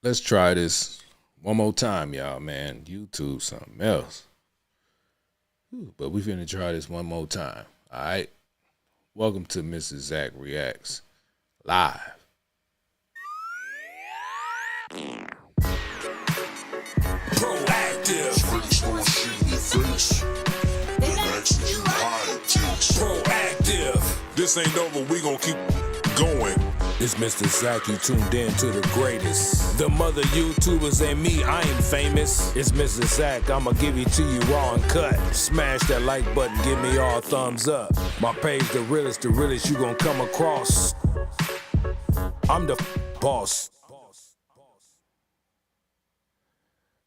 Let's try this one more time, y'all, man. YouTube something else. But we finna try this one more time. All right. Welcome to Mrs. Zach Reacts Live. Proactive. Proactive. This ain't over, we gon' keep going. It's Mr. Zach, you tuned in to the greatest. The mother YouTubers ain't me, I ain't famous. It's Mr. Zach, I'ma give it to you raw and cut. Smash that like button, give me all thumbs up. My page, the realest you gon' come across. I'm the boss.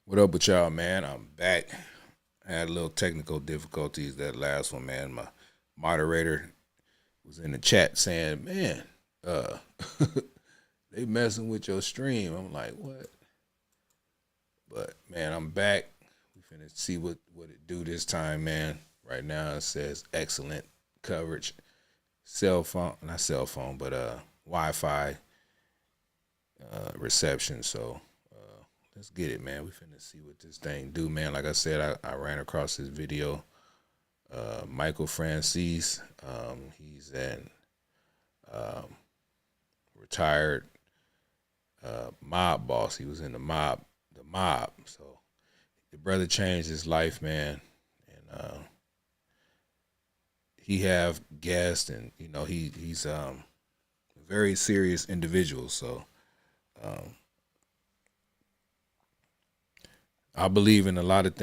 What up with y'all, man? I'm back. I had a little technical difficulties that last one, man. My moderator was in the chat saying, man, they messing with your stream. I'm like, what? But man, I'm back. We finna see what it do this time, man. Right now it says excellent coverage. Not cell phone, but Wi-Fi reception. So let's get it, man. We finna see what this thing do, man. Like I said, I ran across this video. Michael Franzese, he's an retired mob boss. He was in the mob. So the brother changed his life, man. And he have guests, and you know he's a very serious individual. So I believe in a lot of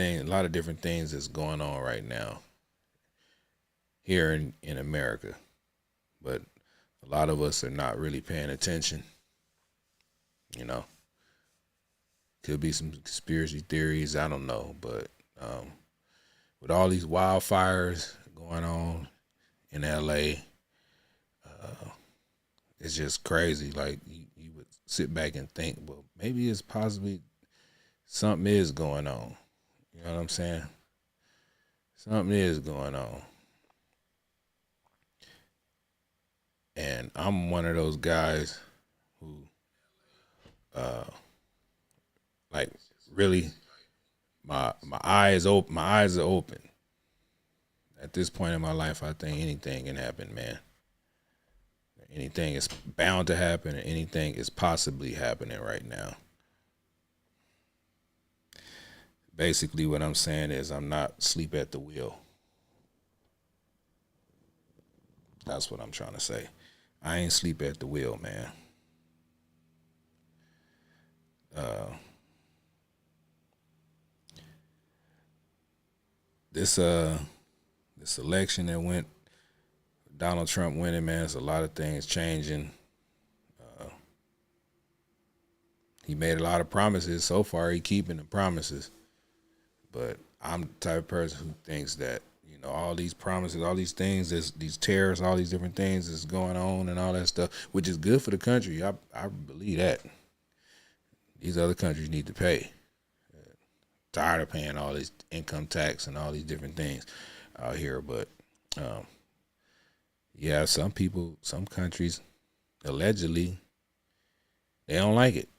different things that's going on right now here in America, but a lot of us are not really paying attention. You know, could be some conspiracy theories. I don't know, but with all these wildfires going on in LA, it's just crazy. Like you would sit back and think, well, maybe it's possibly something is going on. You know what I'm saying? Something is going on. And I'm one of those guys who, like, really, my eyes open. My eyes are open. At this point in my life, I think anything can happen, man. Anything is bound to happen, and anything is possibly happening right now. Basically, what I'm saying is I'm not asleep at the wheel. That's what I'm trying to say. I ain't sleep at the wheel, man. This election that went, Donald Trump winning, man, there's a lot of things changing. He made a lot of promises. So far, he keeping the promises. But I'm the type of person who thinks that, you know, all these promises, all these things, these tariffs, all these different things that's going on and all that stuff, which is good for the country. I believe that. These other countries need to pay. Tired of paying all this income tax and all these different things out here. But, yeah, some people, some countries, allegedly, they don't like it.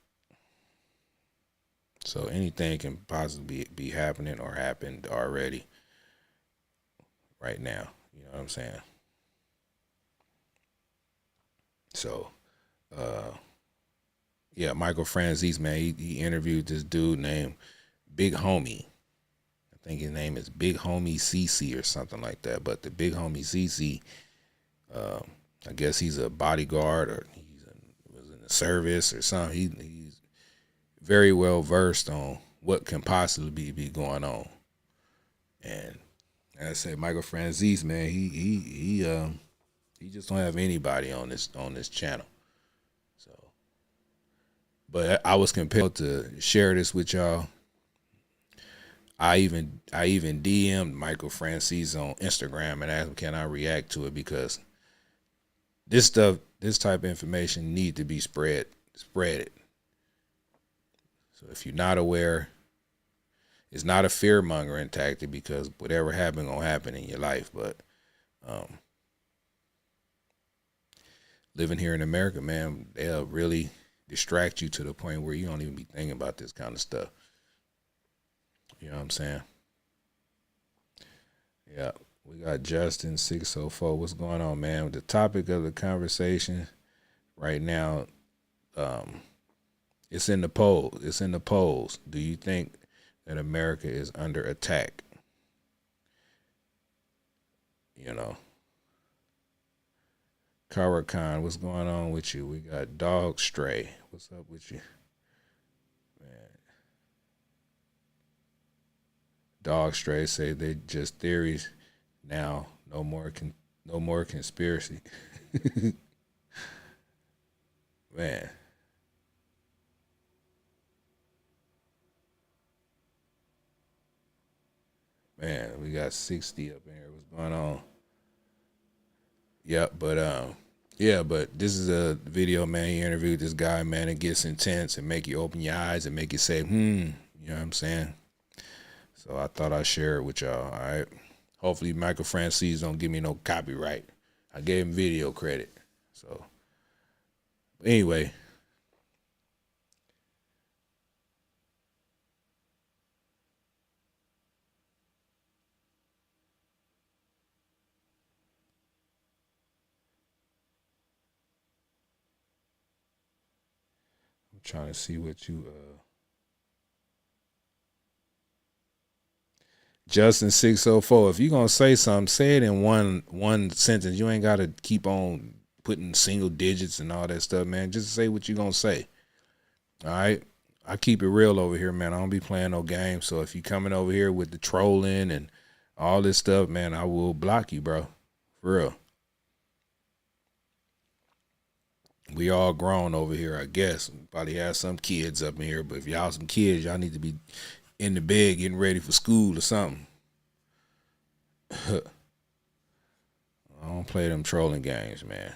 So anything can possibly be happening or happened already right now. You know what I'm saying? So, yeah, Michael Franzese, man, he interviewed this dude named Big Homie. I think his name is Big Homie CC or something like that. But the Big Homie CC, I guess he's a bodyguard or was in the service or something. He's very well versed on what can possibly be going on. And as I say, Michael Franzese, man, he just don't have anybody on this channel. So, but I was compelled to share this with y'all. I even DM'd Michael Franzese on Instagram and asked him, can I react to it, because this type of information need to be spread it. So if you're not aware, it's not a fear mongering tactic, because whatever happened gonna happen in your life. But living here in America, man, they'll really distract you to the point where you don't even be thinking about this kind of stuff. You know what I'm saying? Yeah. We got Justin 604. What's going on, man? The topic of the conversation right now, it's in the polls. It's in the polls. Do you think that America is under attack? You know. Karakan, what's going on with you? We got Dog Stray. What's up with you? Man. Dog Stray say they just theories now. No more conspiracy. Man. Man, we got 60 up in here. What's going on? Yeah, but this is a video, man. He interviewed this guy, man. It gets intense and make you open your eyes and make you say, you know what I'm saying? So I thought I'd share it with y'all, all right? Hopefully Michael Francis don't give me no copyright. I gave him video credit. So anyway. I'm trying to see what you Justin 604. If you're gonna say something, say it in one sentence. You ain't gotta keep on putting single digits and all that stuff, man. Just say what you're gonna say. All right. I keep it real over here, man. I don't be playing no games. So if you coming over here with the trolling and all this stuff, man, I will block you, bro. For real. We all grown over here, I guess. Probably have some kids up in here, but if y'all some kids, y'all need to be in the bed getting ready for school or something. I don't play them trolling games, man.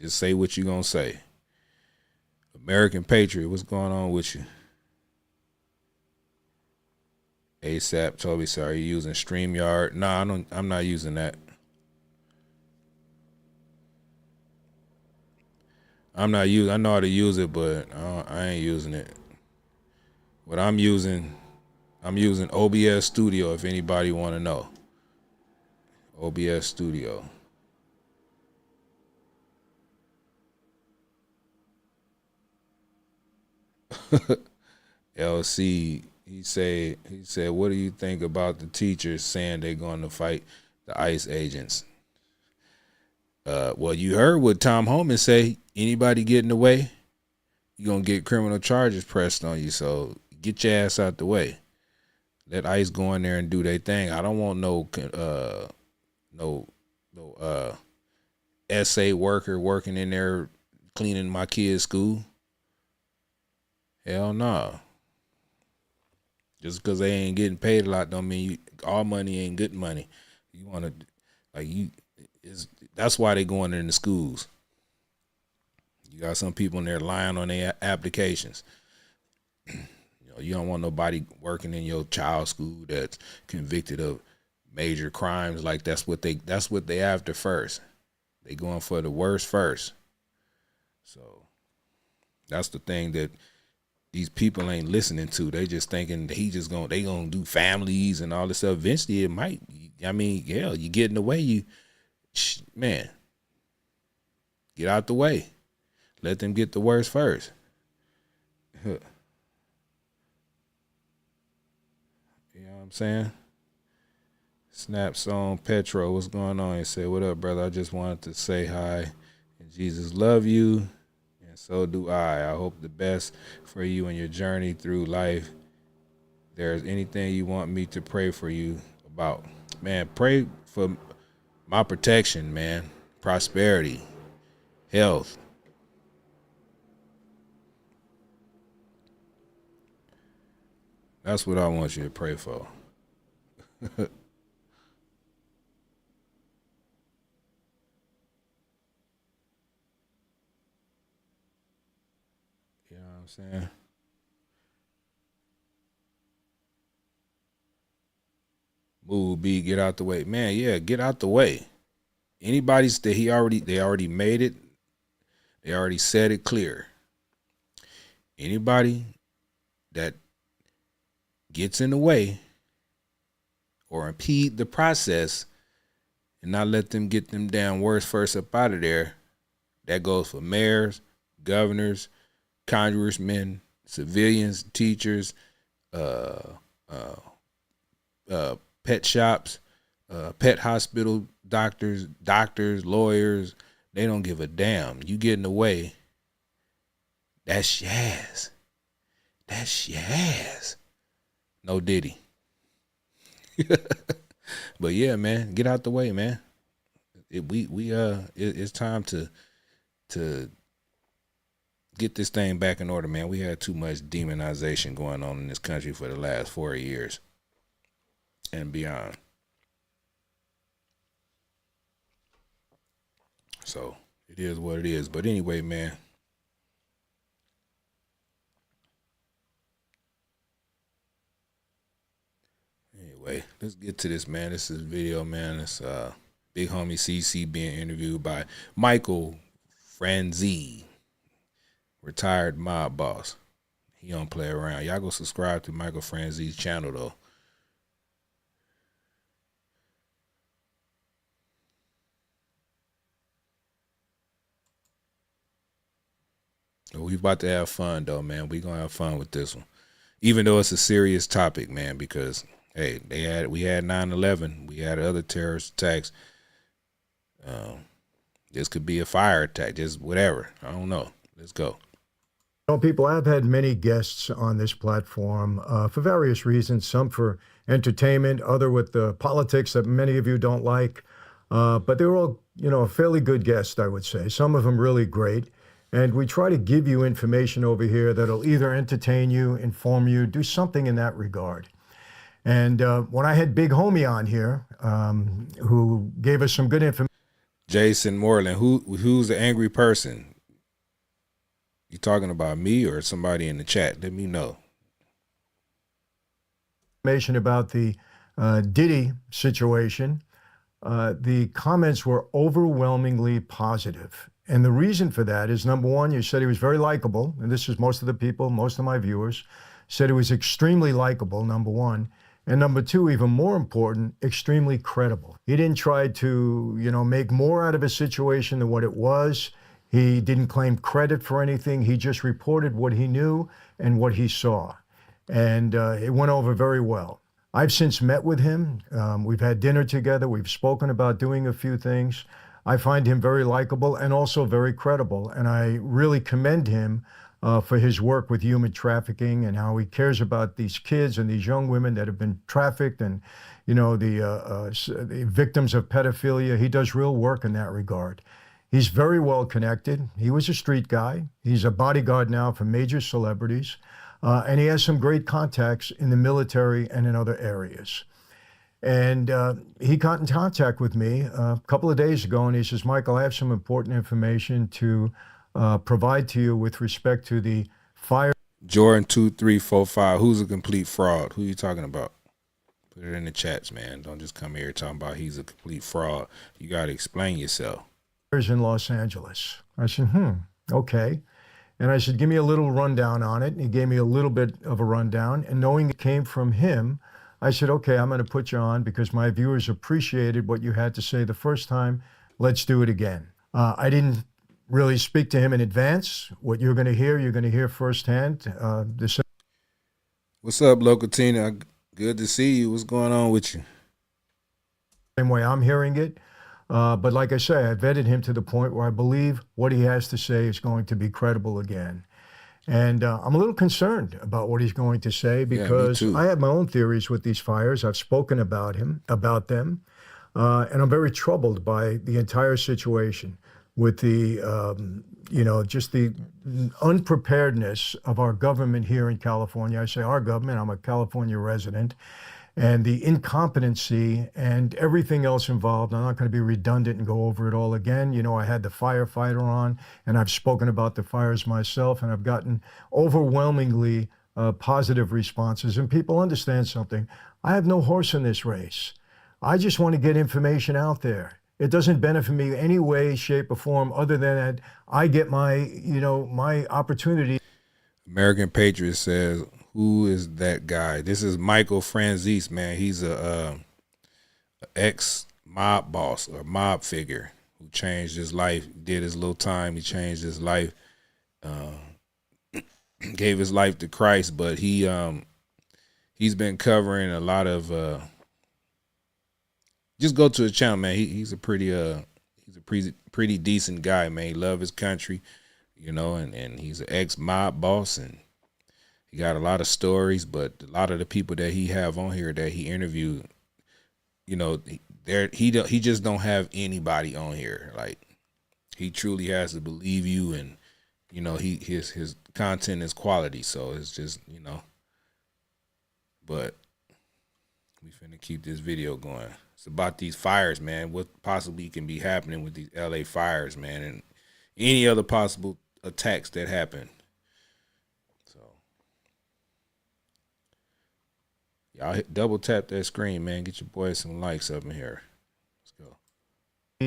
Just say what you gonna say. American Patriot, what's going on with you? ASAP told me, sorry, you using StreamYard? Nah, I'm not using that. I know how to use it, but I ain't using it. What I'm using OBS Studio, if anybody want to know. OBS Studio. LC, he said, what do you think about the teachers saying they're going to fight the ICE agents? Well, you heard what Tom Homan say. Anybody get in the way, you're going to get criminal charges pressed on you. So get your ass out the way. Let ICE go in there and do their thing. I don't want no SA worker working in there cleaning my kid's school. Hell no. Just because they ain't getting paid a lot don't mean all money ain't good money. You want to, that's why they going in the schools. You got some people in there lying on their applications. You don't want nobody working in your child's school that's convicted of major crimes. Like that's what they after first. They going for the worst first. So that's the thing that these people ain't listening to. They just thinking they gonna do families and all this stuff. Eventually it might. I mean, yeah, you get in the way. Man, get out the way. Let them get the worst first. You know what I'm saying? Snaps on Petro. What's going on? He said, what up, brother? I just wanted to say hi. And Jesus love you. And so do I. I hope the best for you in your journey through life. If there's anything you want me to pray for you about, man, pray for my protection, man. Prosperity. Health. That's what I want you to pray for. You know what I'm saying? Move, B, get out the way. Man, yeah, get out the way. Anybody's that they already made it. They already said it clear. Anybody that gets in the way or impede the process and not let them get them damn words first up out of there, that goes for mayors, governors, congressmen, civilians, teachers, pet shops, pet hospital doctors, lawyers. They don't give a damn. You get in the way, that's your ass. That's your ass. No Diddy. But yeah, man, get out the way, man. It's time to get this thing back in order, man. We had too much demonization going on in this country for the last 4 years and beyond. So it is what it is. But anyway, man. Anyway, let's get to this, man. This is video, man. It's Big Homie CC being interviewed by Michael Franzese, retired mob boss. He don't play around. Y'all go subscribe to Michael Franzese's channel, though. We about to have fun, though, man. We gonna have fun with this one, even though it's a serious topic, man. Because hey, we had 9/11, we had other terrorist attacks. This could be a fire attack, just whatever. I don't know. Let's go. People, I've had many guests on this platform for various reasons, some for entertainment, other with the politics that many of you don't like. But they're all, fairly good guests, I would say. Some of them really great. And we try to give you information over here that'll either entertain you, inform you, do something in that regard. And when I had Big Homie on here, who gave us some good information. Jason Moreland, who's the angry person? You talking about me or somebody in the chat? Let me know. Information about the Diddy situation. The comments were overwhelmingly positive. And the reason for that is, number one, you said he was very likable. And this is most of the people, most of my viewers, said he was extremely likable, number one. And number two, even more important, extremely credible. He didn't try to, make more out of a situation than what it was. He didn't claim credit for anything. He just reported what he knew and what he saw. And it went over very well. I've since met with him. We've had dinner together. We've spoken about doing a few things. I find him very likable and also very credible. And I really commend him for his work with human trafficking and how he cares about these kids and these young women that have been trafficked and, the victims of pedophilia. He does real work in that regard. He's very well connected. He was a street guy. He's a bodyguard now for major celebrities. And he has some great contacts in the military and in other areas. And he got in contact with me a couple of days ago, and he says, Michael, I have some important information to provide to you with respect to the fire. Jordan 2345, who's a complete fraud? Who are you talking about? Put it in the chats, man. Don't just come here talking about he's a complete fraud. You got to explain yourself. In Los Angeles. I said, okay. And I said, give me a little rundown on it. And he gave me a little bit of a rundown. And knowing it came from him, I said, okay, I'm going to put you on because my viewers appreciated what you had to say the first time. Let's do it again. I didn't really speak to him in advance. What you're going to hear firsthand. What's up, Local Tina? Good to see you. What's going on with you? Same way I'm hearing it. But like I say, I vetted him to the point where I believe what he has to say is going to be credible again. And I'm a little concerned about what he's going to say because I have my own theories with these fires. I've spoken about them, and I'm very troubled by the entire situation with the, just the unpreparedness of our government here in California. I say our government, I'm a California resident, and the incompetency and everything else involved. I'm not going to be redundant and go over it all again. I had the firefighter on, and I've spoken about the fires myself, and I've gotten overwhelmingly positive responses. And people understand something. I have no horse in this race. I just want to get information out there. It doesn't benefit me any way, shape, or form other than that I get my, my opportunity. American Patriot says, "Who is that guy?" This is Michael Franzese, man. He's a ex mob boss or mob figure who changed his life, did his little time. He changed his life, gave his life to Christ, but he's been covering a lot of. Just go to his channel, man. He's a pretty decent guy, man. He love his country, you know, and he's an ex mob boss, and he got a lot of stories. But a lot of the people that he have on here that he interviewed, you know, he just don't have anybody on here. Like, he truly has to believe you, and you know, his content is quality. So it's just, you know, but we finna keep this video going. It's about these fires, man. What possibly can be happening with these LA fires, man, and any other possible attacks that happen. So y'all double tap that screen, man. Get your boys some likes up in here. Let's go.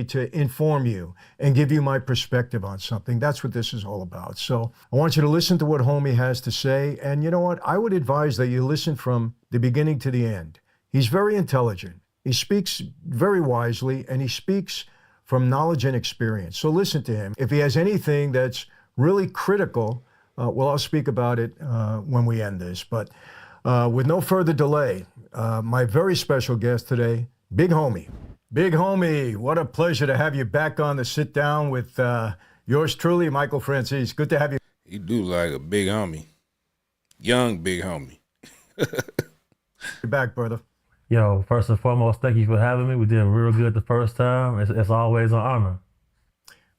To inform you and give you my perspective on something. That's what this is all about. So I want you to listen to what Homie has to say. And you know what? I would advise that you listen from the beginning to the end. He's very intelligent. He speaks very wisely, and he speaks from knowledge and experience. So listen to him. If he has anything that's really critical, well, I'll speak about it when we end this. But with no further delay, my very special guest today, Big Homie. Big Homie, what a pleasure to have you back on the sit down with yours truly, Michael Franzese. Good to have you. You do like a big homie. Young big homie. You're back, brother. Yo, first and foremost, thank you for having me. We did real good the first time. It's always an honor.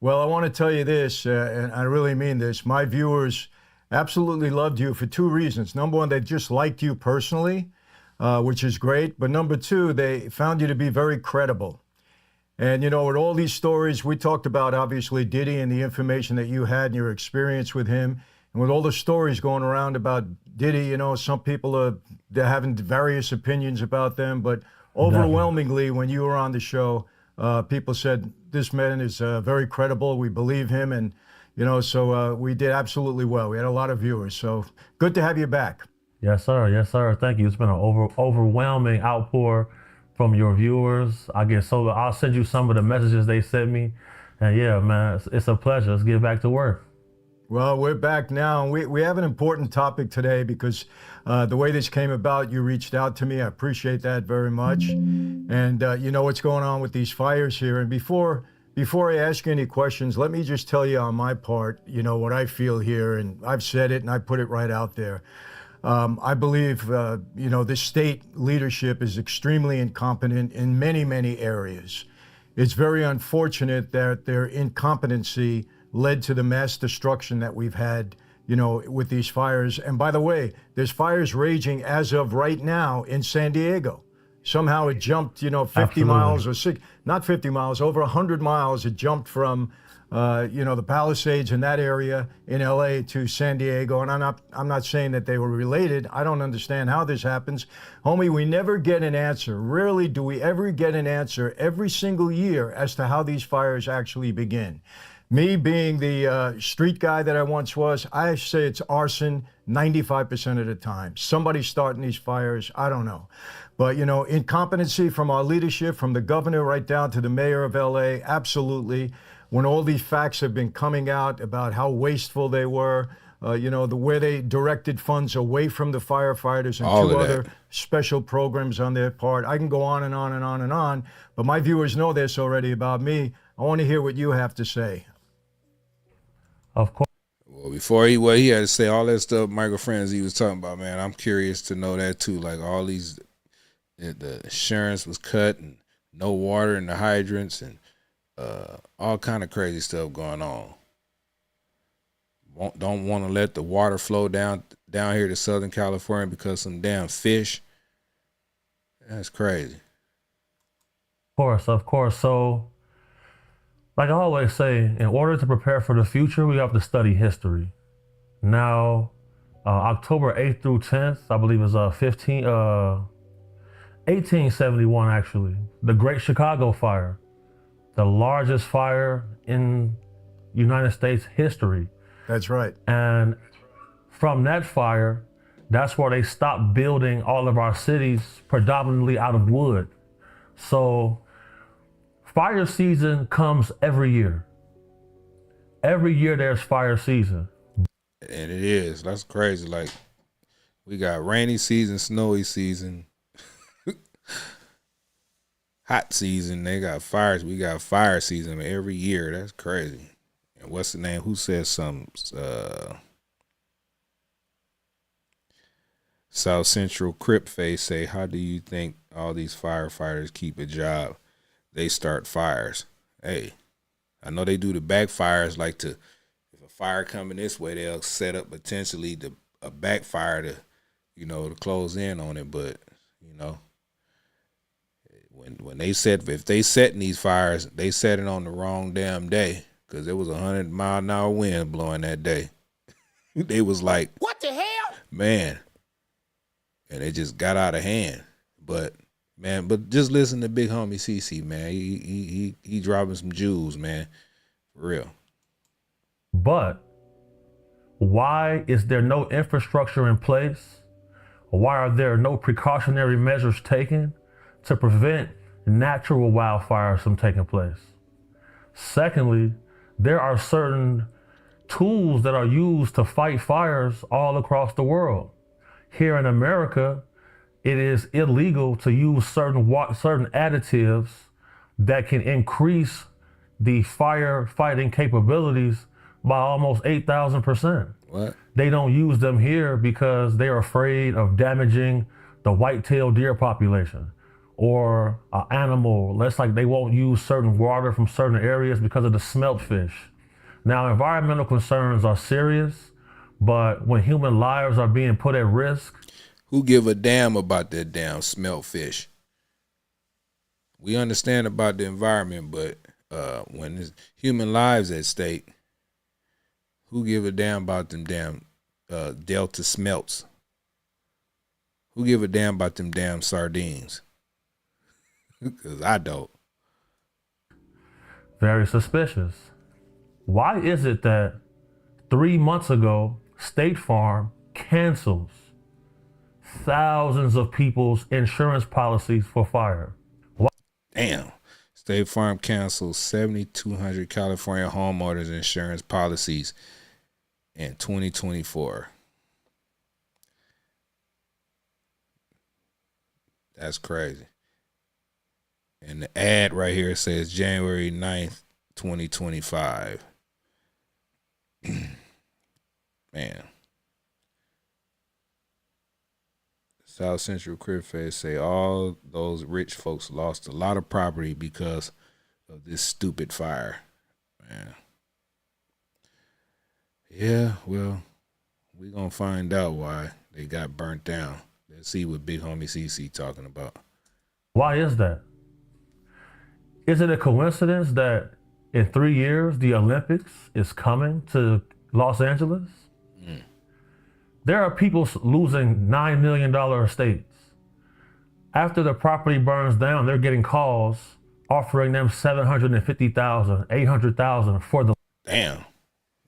Well, I want to tell you this, and I really mean this. My viewers absolutely loved you for two reasons. Number one, they just liked you personally, which is great. But number two, they found you to be very credible. And, you know, with all these stories, we talked about, obviously, Diddy and the information that you had and your experience with him. And with all the stories going around about Diddy, you know, some people they're having various opinions about them. But overwhelmingly, when you were on the show, people said, this man is very credible. We believe him. And, you know, so we did absolutely well. We had a lot of viewers. So good to have you back. Yes, sir. Yes, sir. Thank you. It's been an overwhelming outpour from your viewers. I'll send you some of the messages they sent me. And yeah, man, it's a pleasure. Let's get back to work. Well, we're back now. We have an important topic today because the way this came about, you reached out to me. I appreciate that very much. And you know what's going on with these fires here. And before I ask you any questions, let me just tell you on my part, you know, what I feel here. And I've said it and I put it right out there. I believe, you know, the state leadership is extremely incompetent in many, many areas. It's very unfortunate that their incompetency led to the mass destruction that we've had, you know, with these fires. And by the way, there's fires raging as of right now in San Diego. Somehow it jumped, you know, 50 miles or not 50 miles, over 100 miles. It jumped from, you know, the Palisades in that area in LA to San Diego. And I'm not saying that they were related. I don't understand how this happens. Homie, we never get an answer. Rarely do we ever get an answer every single year as to how these fires actually begin. Me being the street guy that I once was, I say it's arson 95% of the time. Somebody's starting these fires, I don't know. But, you know, incompetency from our leadership, from the governor right down to the mayor of LA, absolutely. When all these facts have been coming out about how wasteful they were, you know, where they directed funds away from the firefighters and two other special programs on their part. I can go on and on and on and on, but my viewers know this already about me. I want to hear what you have to say. Of course. Well, before what he had to say, all that stuff, Michael Franzese he was talking about, man, I'm curious to know that too. Like all these, the insurance was cut and no water in the hydrants and all kind of crazy stuff going on. Don't want to let the water flow down here to Southern California because some damn fish. That's crazy. Of course. So, like I always say, in order to prepare for the future, we have to study history. Now, October 8th through 10th, I believe is 1871 actually, the Great Chicago Fire, the largest fire in United States history. That's right. And from that fire, that's where they stopped building all of our cities predominantly out of wood. So fire season comes every year. Every year there's fire season. And it is. That's crazy. Like, we got rainy season, snowy season, hot season. They got fires. We got fire season every year. That's crazy. And what's the name? Who said something? South Central Crip Face say, how do you think all these firefighters keep a job? They start fires. Hey, I know they do the backfires, like if a fire coming this way, they'll set up potentially a backfire to, to close in on it. But, when they if they setting these fires, they set it on the wrong damn day, because there was 100-mile-an-hour wind blowing that day. They was like, what the hell? Man. And it just got out of hand. But just listen to Big Homie CC, man. He dropping some jewels, man. For real. But why is there no infrastructure in place? Why are there no precautionary measures taken to prevent natural wildfires from taking place? Secondly, there are certain tools that are used to fight fires all across the world. Here in America, it is illegal to use certain additives that can increase the firefighting capabilities by almost 8,000%. What? They don't use them here because they're afraid of damaging the white-tailed deer population or an animal. Let's like they won't use certain water from certain areas because of the smelt fish. Now, environmental concerns are serious, but when human lives are being put at risk, who give a damn about that damn smelt fish? We understand about the environment, but when there's human lives at stake, who give a damn about them damn Delta smelts? Who give a damn about them damn sardines? Because I don't. Very suspicious. Why is it that 3 months ago, State Farm cancels thousands of people's insurance policies for fire? Why? Damn. State Farm cancels 7,200 California homeowners insurance policies in 2024. That's crazy. And the ad right here says January 9th, 2025. Man. South Central Crib Face say all those rich folks lost a lot of property because of this stupid fire. Man. Yeah, well, we're going to find out why they got burnt down. Let's see what Big Homie CC talking about. Why is that? Is it a coincidence that in 3 years, the Olympics is coming to Los Angeles? There are people losing $9 million estates. After the property burns down, they're getting calls offering them $750,000, $800,000 for the. Damn,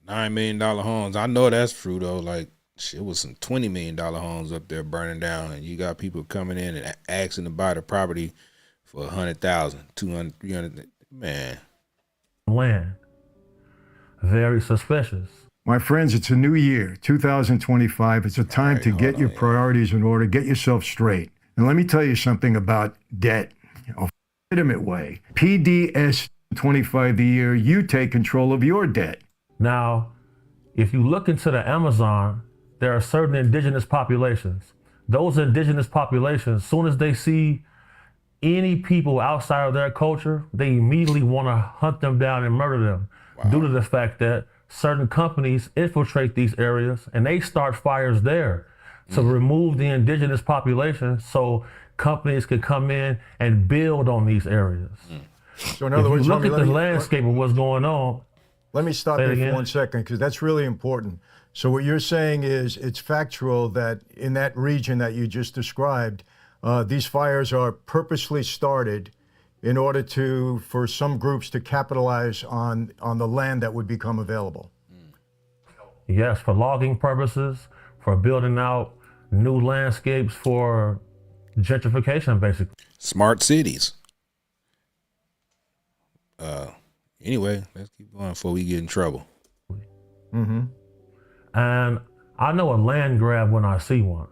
$9 million homes. I know that's true though. Like, shit, was some $20 million homes up there burning down, and you got people coming in and asking to buy the property for $100,000, $200,000, $300,000. Man, land. Very suspicious. My friends, it's a new year, 2025. It's a time to get your priorities in order, get yourself straight. And let me tell you something about debt. A legitimate way. PDS 25 the year, you take control of your debt. Now, if you look into the Amazon, there are certain indigenous populations. Those indigenous populations, as soon as they see any people outside of their culture, they immediately want to hunt them down and murder them. Wow. Due to the fact that certain companies infiltrate these areas and they start fires there to remove the indigenous population so companies can come in and build on these areas. So in other words, look at the landscape of what's going on. Let me stop you for 1 second, because that's really important. So what you're saying is it's factual that in that region that you just described, these fires are purposely started in order for some groups to capitalize on the land that would become available. Yes, for logging purposes, for building out new landscapes for gentrification, basically. Smart cities. Anyway, let's keep going before we get in trouble. Mm-hmm. And I know a land grab when I see one.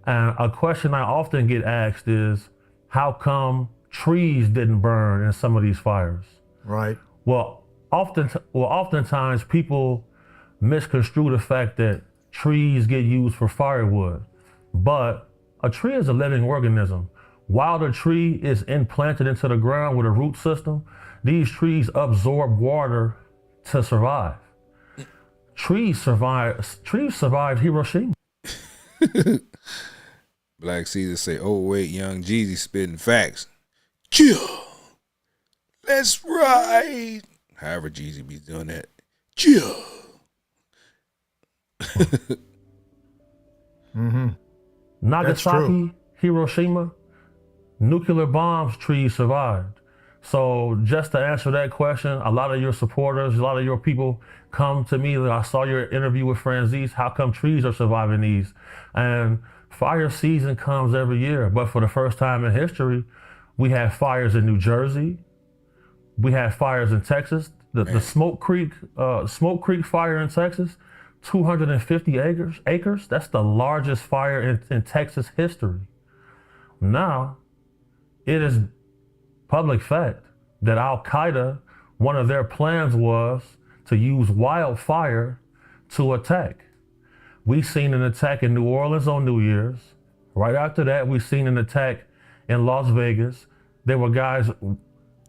And a question I often get asked is, how come trees didn't burn in some of these fires? Right. Well, oftentimes people misconstrue the fact that trees get used for firewood, but a tree is a living organism. While the tree is implanted into the ground with a root system, these trees absorb water to survive. Trees survived Hiroshima. Black Caesar say, "Oh wait, young Jeezy spitting facts." Chill. Let's ride. However, Jeezy be doing that. Chill. Mm-hmm. Nagasaki, Hiroshima, nuclear bombs, trees survived. So just to answer that question, a lot of your supporters, a lot of your people come to me. I saw your interview with Franzese. How come trees are surviving these? And fire season comes every year, but for the first time in history, we have fires in New Jersey. We have fires in Texas. The Smoke Creek fire in Texas, 250 acres. That's the largest fire in Texas history. Now, it is public fact that Al-Qaeda, one of their plans was to use wildfire to attack. We've seen an attack in New Orleans on New Year's. Right after that, we've seen an attack in Las Vegas. There were guys,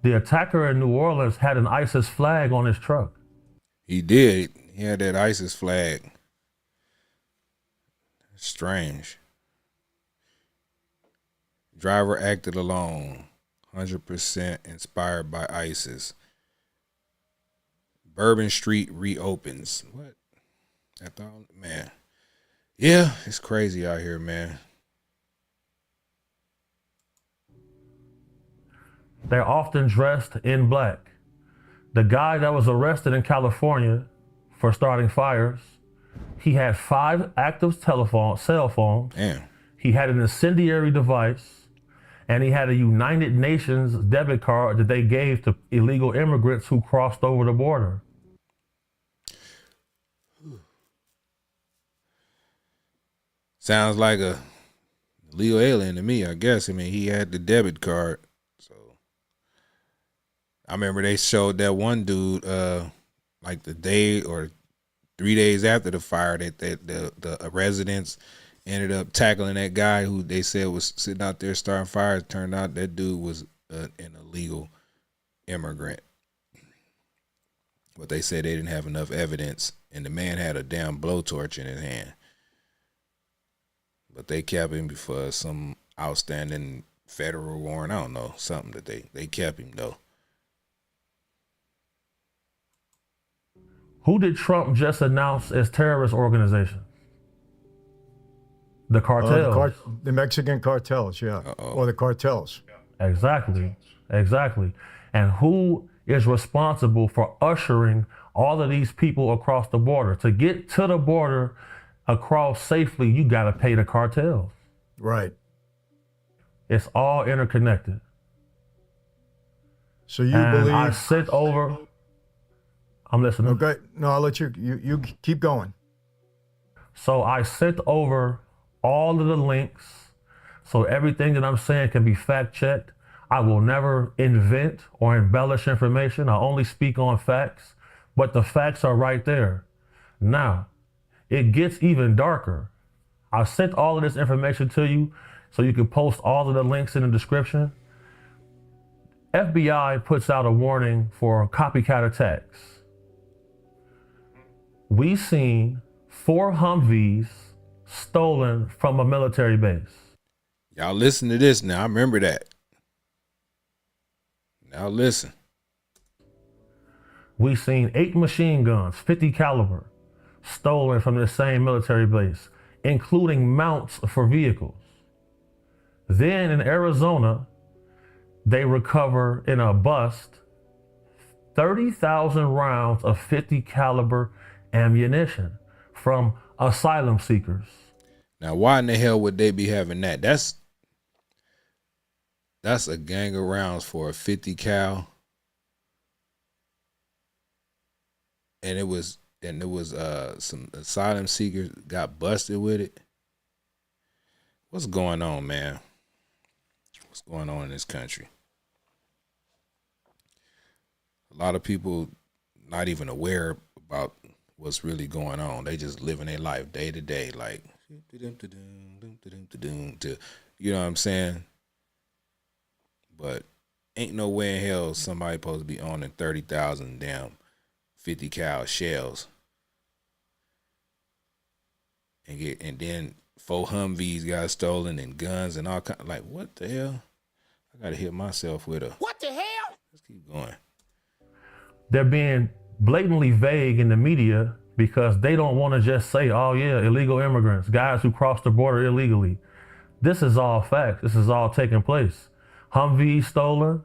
the attacker in New Orleans had an ISIS flag on his truck. He did. He had that ISIS flag. Strange. Driver acted alone. 100% inspired by ISIS. Bourbon Street reopens. What? I thought, man. Yeah, it's crazy out here, man. They're often dressed in black. The guy that was arrested in California for starting fires, he had 5 active cell phones. Damn. He had an incendiary device, and he had a United Nations debit card that they gave to illegal immigrants who crossed over the border. Sounds like a legal alien to me, I guess. I mean, he had the debit card. So I remember they showed that one dude, like the day or 3 days after the fire, that the residents ended up tackling that guy who they said was sitting out there starting fires. Turned out that dude was an illegal immigrant. But they said they didn't have enough evidence, and the man had a damn blowtorch in his hand. But they kept him for some outstanding federal warrant. I don't know, something that they kept him though. Who did Trump just announce as terrorist organizations? The cartels. The Mexican cartels, yeah. Or the cartels. Exactly. And who is responsible for ushering all of these people across the border? To get to the border across safely, you got to pay the cartels. Right. It's all interconnected. So you and believe... I sent over... I'm listening. Okay. No, I'll let you keep going. So I sent over all of the links so everything that I'm saying can be fact checked. I will never invent or embellish information. I only speak on facts, but the facts are right there. Now, it gets even darker. I sent all of this information to you so you can post all of the links in the description. FBI puts out a warning for copycat attacks. We seen 4 Humvees stolen from a military base. Y'all listen to this now. I remember that. Now listen. We seen 8 machine guns, 50 caliber, stolen from the same military base, including mounts for vehicles. Then in Arizona, they recover in a bust 30,000 rounds of 50 caliber ammunition from asylum seekers. Now, why in the hell would they be having that? That's a gang of rounds for a 50 cal. And it was some asylum seekers got busted with it. What's going on, man? What's going on in this country? A lot of people not even aware about what's really going on. They just living their life day to day, like, you know what I'm saying? But ain't no way in hell somebody supposed to be owning 30,000 damn 50 cal shells and then 4 Humvees got stolen and guns and all kind. Like, what the hell? I gotta hit myself with a what the hell? Let's keep going. They're being blatantly vague in the media because they don't want to just say, oh yeah, illegal immigrants, guys who cross the border illegally. This is all facts. This is all taking place. Humvee stolen,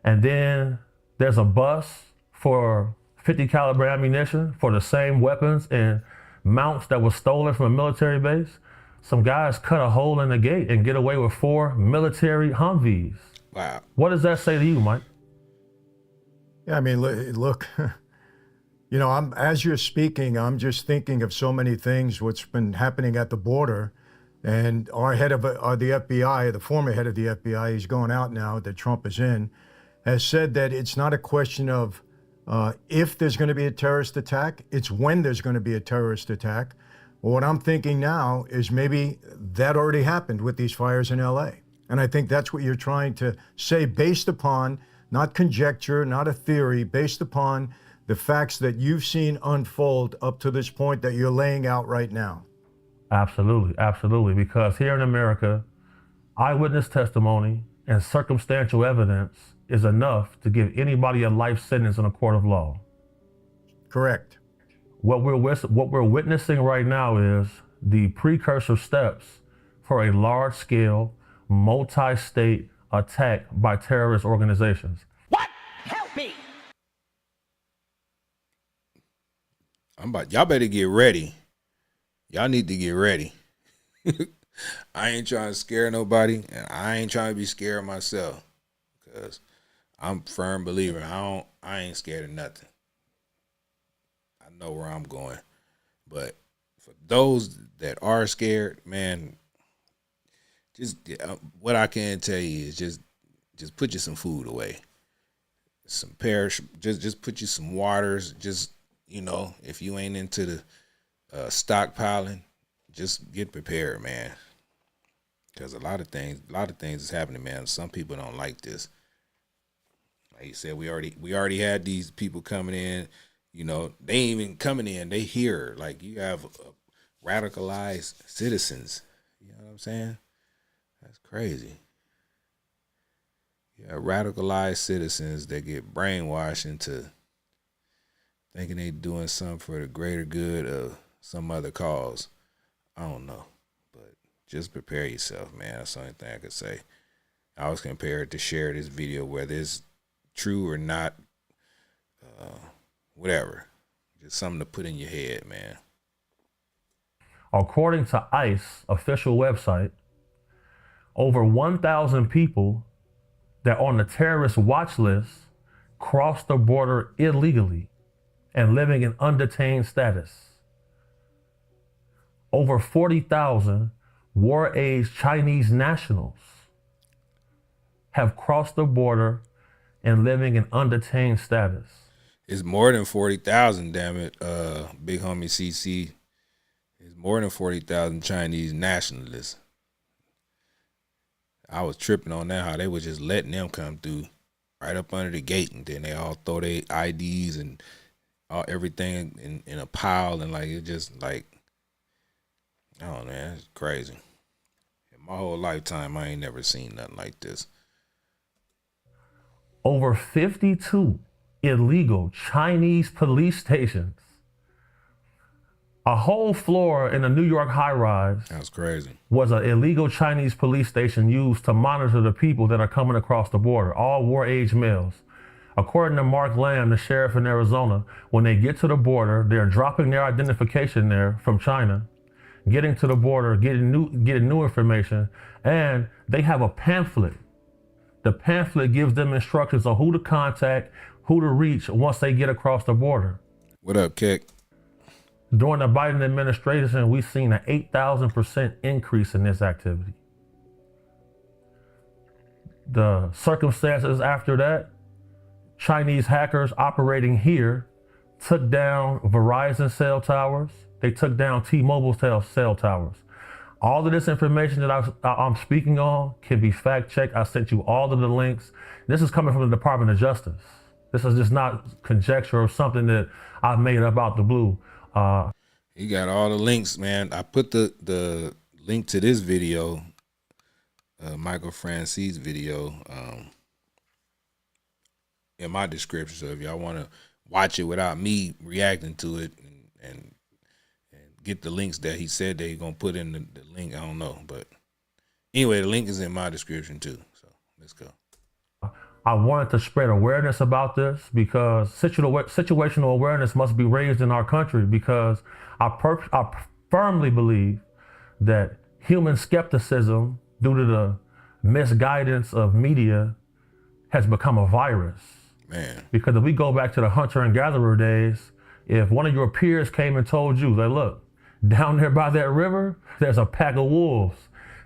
and then there's a bus for 50 caliber ammunition for the same weapons and mounts that was stolen from a military base. Some guys cut a hole in the gate and get away with 4 military Humvees. Wow. What does that say to you, Mike? Yeah, I mean, look, you know, as you're speaking, I'm just thinking of so many things, what's been happening at the border. And our head of the FBI, the former head of the FBI, he's going out now that Trump is in, has said that it's not a question of if there's going to be a terrorist attack, it's when there's going to be a terrorist attack. Well, what I'm thinking now is maybe that already happened with these fires in LA. And I think that's what you're trying to say based upon, not conjecture, not a theory, based upon the facts that you've seen unfold up to this point that you're laying out right now. Absolutely, absolutely. Because here in America, eyewitness testimony and circumstantial evidence is enough to give anybody a life sentence in a court of law. Correct. What we're witnessing right now is the precursor steps for a large-scale, multi-state attack by terrorist organizations. What? Help me! Y'all better get ready. Y'all need to get ready. I ain't trying to scare nobody, and I ain't trying to be scared myself, because I'm a firm believer. I ain't scared of nothing. I know where I'm going. But for those that are scared, man, just what I can tell you is just put you some food away. Some just put you some waters. Just, you know, if you ain't into the stockpiling, just get prepared, man. Because a lot of things is happening, man. Some people don't like this. Like you said, we already had these people coming in. You know, they ain't even coming in. They here. Like, you have radicalized citizens. You know what I'm saying? That's crazy. You have radicalized citizens that get brainwashed into thinking they doing something for the greater good of some other cause. I don't know. But just prepare yourself, man. That's the only thing I could say. I was prepared to share this video, whether it's true or not, whatever. Just something to put in your head, man. According to ICE official website, over 1,000 people that are on the terrorist watch list crossed the border illegally and living in undetained status. Over 40,000 war-age Chinese nationals have crossed the border and living in undetained status. It's more than 40,000, damn it, big homie CC. It's more than 40,000 Chinese nationalists. I was tripping on that, how they was just letting them come through right up under the gate, and then they all throw their IDs and everything in a pile, and like, it just like, I don't know, man, it's crazy. In my whole lifetime, I ain't never seen nothing like this. Over 52 illegal Chinese police stations. A whole floor in a New York high-rise. That's crazy. Was an illegal Chinese police station used to monitor the people that are coming across the border, all war-age males. According to Mark Lamb, the sheriff in Arizona, when they get to the border, they're dropping their identification there from China, getting to the border, getting new information, and they have a pamphlet. The pamphlet gives them instructions on who to contact, who to reach once they get across the border. What up, Keck? During the Biden administration, we've seen an 8,000% increase in this activity. The circumstances after that, Chinese hackers operating here took down Verizon cell towers. They took down T-Mobile cell towers. All of this information that I'm speaking on can be fact checked. I sent you all of the links. This is coming from the Department of Justice. This is just not conjecture or something that I've made up out the blue. You got all the links, man. I put the link to this video, Michael Francis video, in my description. So if y'all want to watch it without me reacting to it and get the links that he said they're going to put in the link, I don't know. But anyway, the link is in my description too. So let's go. I wanted to spread awareness about this because situational awareness must be raised in our country, because I firmly believe that human skepticism, due to the misguidance of media, has become a virus. Man. Because if we go back to the hunter and gatherer days, if one of your peers came and told you that, look, down there by that river, there's a pack of wolves.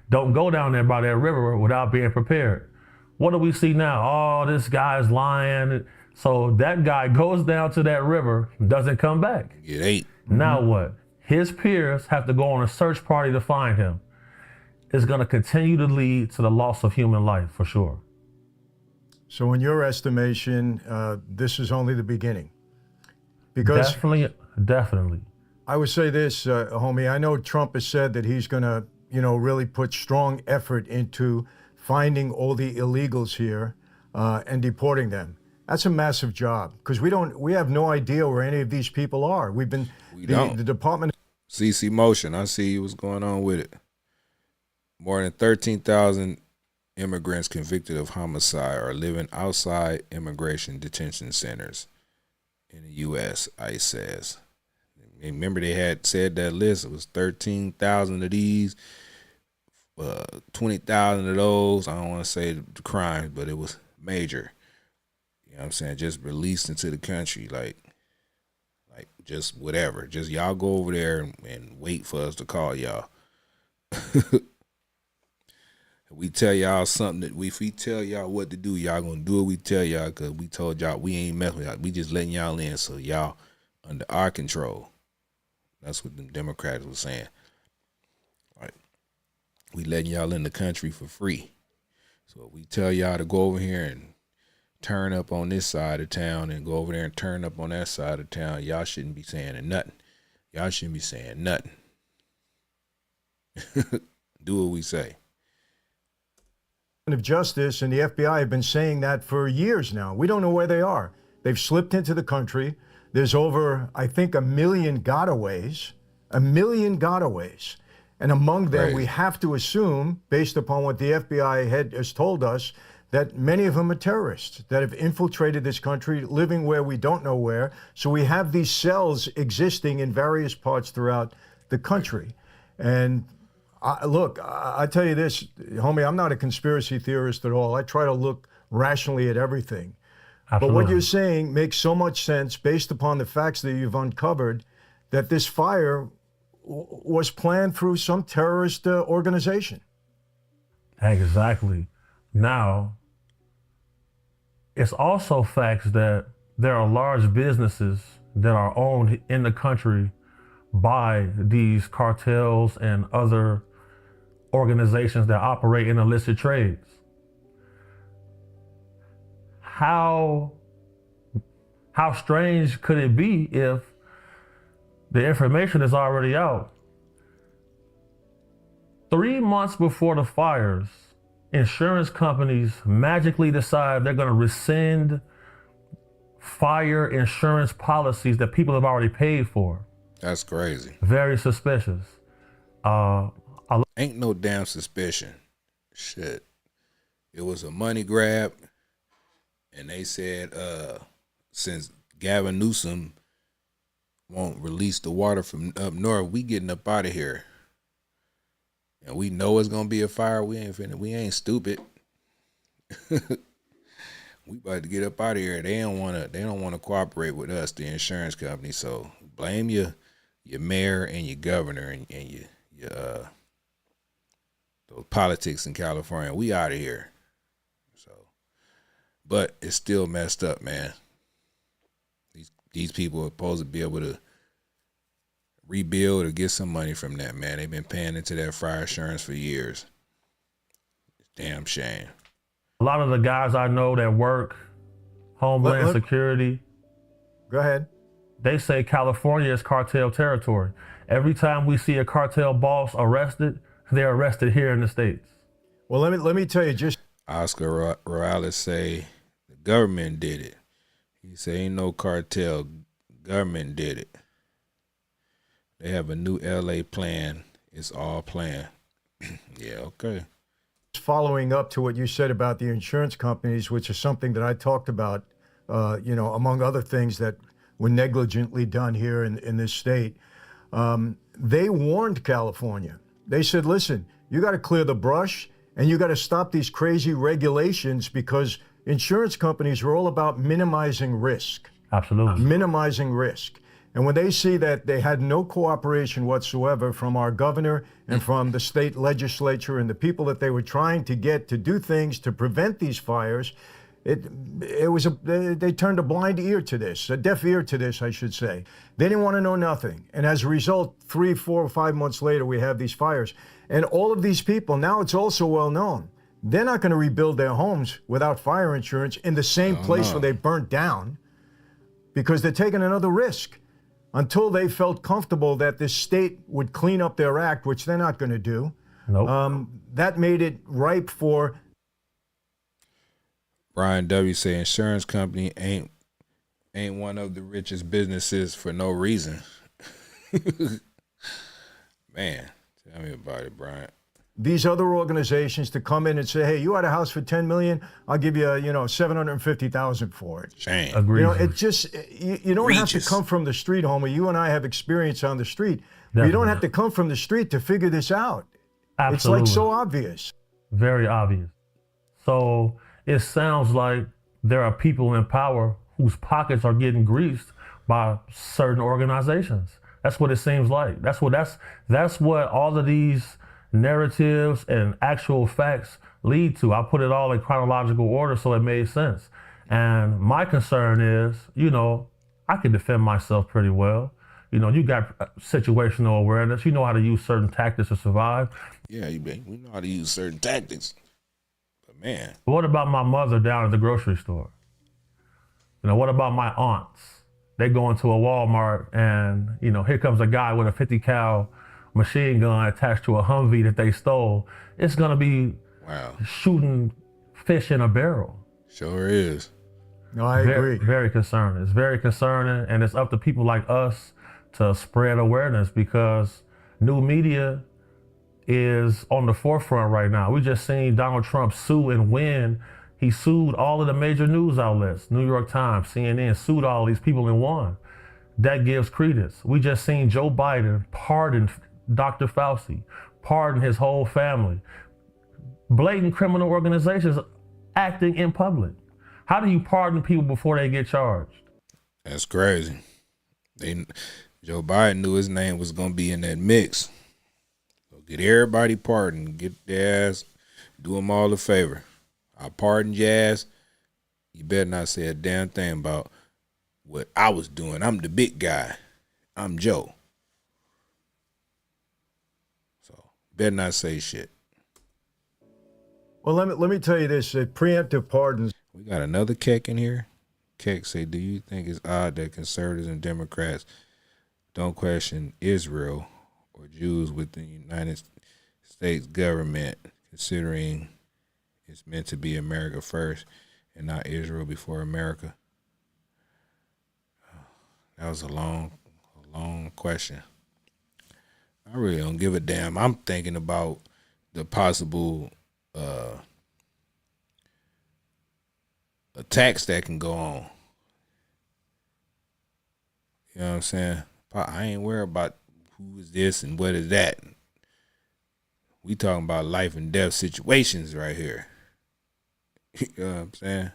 Don't go down there by that river without being prepared. What do we see now? Oh, this guy's lying. So that guy goes down to that river, doesn't come back. Get ate. Now what? His peers have to go on a search party to find him. It's going to continue to lead to the loss of human life, for sure. So in your estimation, this is only the beginning? Because Definitely. I would say this, homie, I know Trump has said that he's going to, really put strong effort into finding all the illegals here and deporting them. That's a massive job, because we have no idea where any of these people are. The Department. CC Motion, I see what's going on with it. More than 13,000 immigrants convicted of homicide are living outside immigration detention centers in the U.S., ICE says. Remember, they had said that list. It was 13,000 of these, 20,000 of those. I don't want to say the crimes, but it was major. You know what I'm saying? Just released into the country, like just whatever. Just y'all go over there and wait for us to call y'all. We tell y'all something that if we tell y'all what to do, y'all gonna do what we tell y'all, because we told y'all we ain't messing with y'all. We just letting y'all in, so y'all under our control. That's what the Democrats were saying. Like, we letting y'all in the country for free. So if we tell y'all to go over here and turn up on this side of town and go over there and turn up on that side of town, y'all shouldn't be saying nothing. Y'all shouldn't be saying nothing. Do what we say. Of Justice and the FBI have been saying that for years now. We don't know where they are. They've slipped into the country. There's over, I think, 1 million gotaways. 1 million gotaways. And among them, Right. we have to assume, based upon what the FBI head has told us, that many of them are terrorists that have infiltrated this country, living where we don't know where. So we have these cells existing in various parts throughout the country. And I tell you this, homie, I'm not a conspiracy theorist at all. I try to look rationally at everything. Absolutely. But what you're saying makes so much sense based upon the facts that you've uncovered, that this fire was planned through some terrorist organization. Exactly. Now, it's also facts that there are large businesses that are owned in the country by these cartels and other organizations that operate in illicit trades. How strange could it be if the information is already out? 3 months before the fires, insurance companies magically decide they're going to rescind fire insurance policies that people have already paid for. That's crazy. Very suspicious. Ain't no damn suspicion. Shit. It was a money grab. and they said since Gavin Newsom won't release the water from up north, we getting up out of here. And we know it's gonna be a fire. We ain't stupid. We about to get up out of here. They don't wanna cooperate with us, the insurance company. So blame your mayor and your governor and your those politics in California. We out of here. So, but it's still messed up, man. These people are supposed to be able to rebuild or get some money from that, man. They've been paying into that fire insurance for years. It's a damn shame. A lot of the guys I know that work Homeland Security, Go ahead. they say California is cartel territory. Every time we see a cartel boss arrested, they're arrested here in the States. Well, let me tell you, just Oscar Morales say the government did it. He say ain't no cartel. Government did it. They have a new LA plan. It's all planned. Yeah, okay. following up to what you said about the insurance companies, which is something that I talked about, among other things that were negligently done here in this state. They warned California. They said, listen, you got to clear the brush and you got to stop these crazy regulations because insurance companies are all about minimizing risk. Absolutely. Minimizing risk. And when they see that they had no cooperation whatsoever from our governor and from the state legislature and the people that they were trying to get to do things to prevent these fires, they turned a blind ear to this, a deaf ear to this, I should say. They didn't want to know nothing. And as a result, 3, 4, 5 months later, we have these fires. And all of these people, now it's also well known, they're not going to rebuild their homes without fire insurance in the same place where they burnt down because they're taking another risk. Until they felt comfortable that this state would clean up their act, which they're not going to do. Nope. That made it ripe for. Brian W. say insurance company ain't one of the richest businesses for no reason. Man, tell me about it, Brian. These other organizations to come in and say, hey, you had a house for $10 million, I'll give you, $750,000 for it. Shame. Agreed. It just, you don't have to come from the street, Homer. You and I have experience on the street. Definitely. You don't have to come from the street to figure this out. Absolutely. It's like so obvious. Very obvious. So it sounds like there are people in power whose pockets are getting greased by certain organizations. That's what it seems like. That's what all of these narratives and actual facts lead to. I put it all in chronological order so it made sense. And my concern is, I can defend myself pretty well. You got situational awareness. You know how to use certain tactics to survive. Yeah, we know how to use certain tactics. But man. But what about my mother down at the grocery store? What about my aunts? They go into a Walmart and, here comes a guy with a 50 cal machine gun attached to a Humvee that they stole. It's gonna be shooting fish in a barrel. Sure is. No, I agree. Very concerning. It's very concerning, and it's up to people like us to spread awareness because new media is on the forefront right now. We just seen Donald Trump sue and win. He sued all of the major news outlets, New York Times, CNN, sued all these people and won. That gives credence. We just seen Joe Biden pardon Dr. Fauci, pardon his whole family. Blatant criminal organizations acting in public. How do you pardon people before they get charged? That's crazy. Joe Biden knew his name was going to be in that mix. So get everybody pardoned. Get their ass, do them all a favor. I pardoned your ass. You better not say a damn thing about what I was doing. I'm the big guy. I'm Joe. Better not say shit. Well, let me tell you this: preemptive pardons. We got another Keck in here. Keck say, "Do you think it's odd that conservatives and Democrats don't question Israel or Jews within the United States government, considering it's meant to be America first and not Israel before America?" That was a long question. I really don't give a damn. I'm thinking about the possible attacks that can go on. You know what I'm saying? I ain't worried about who is this and what is that. We talking about life and death situations right here. You know what I'm saying?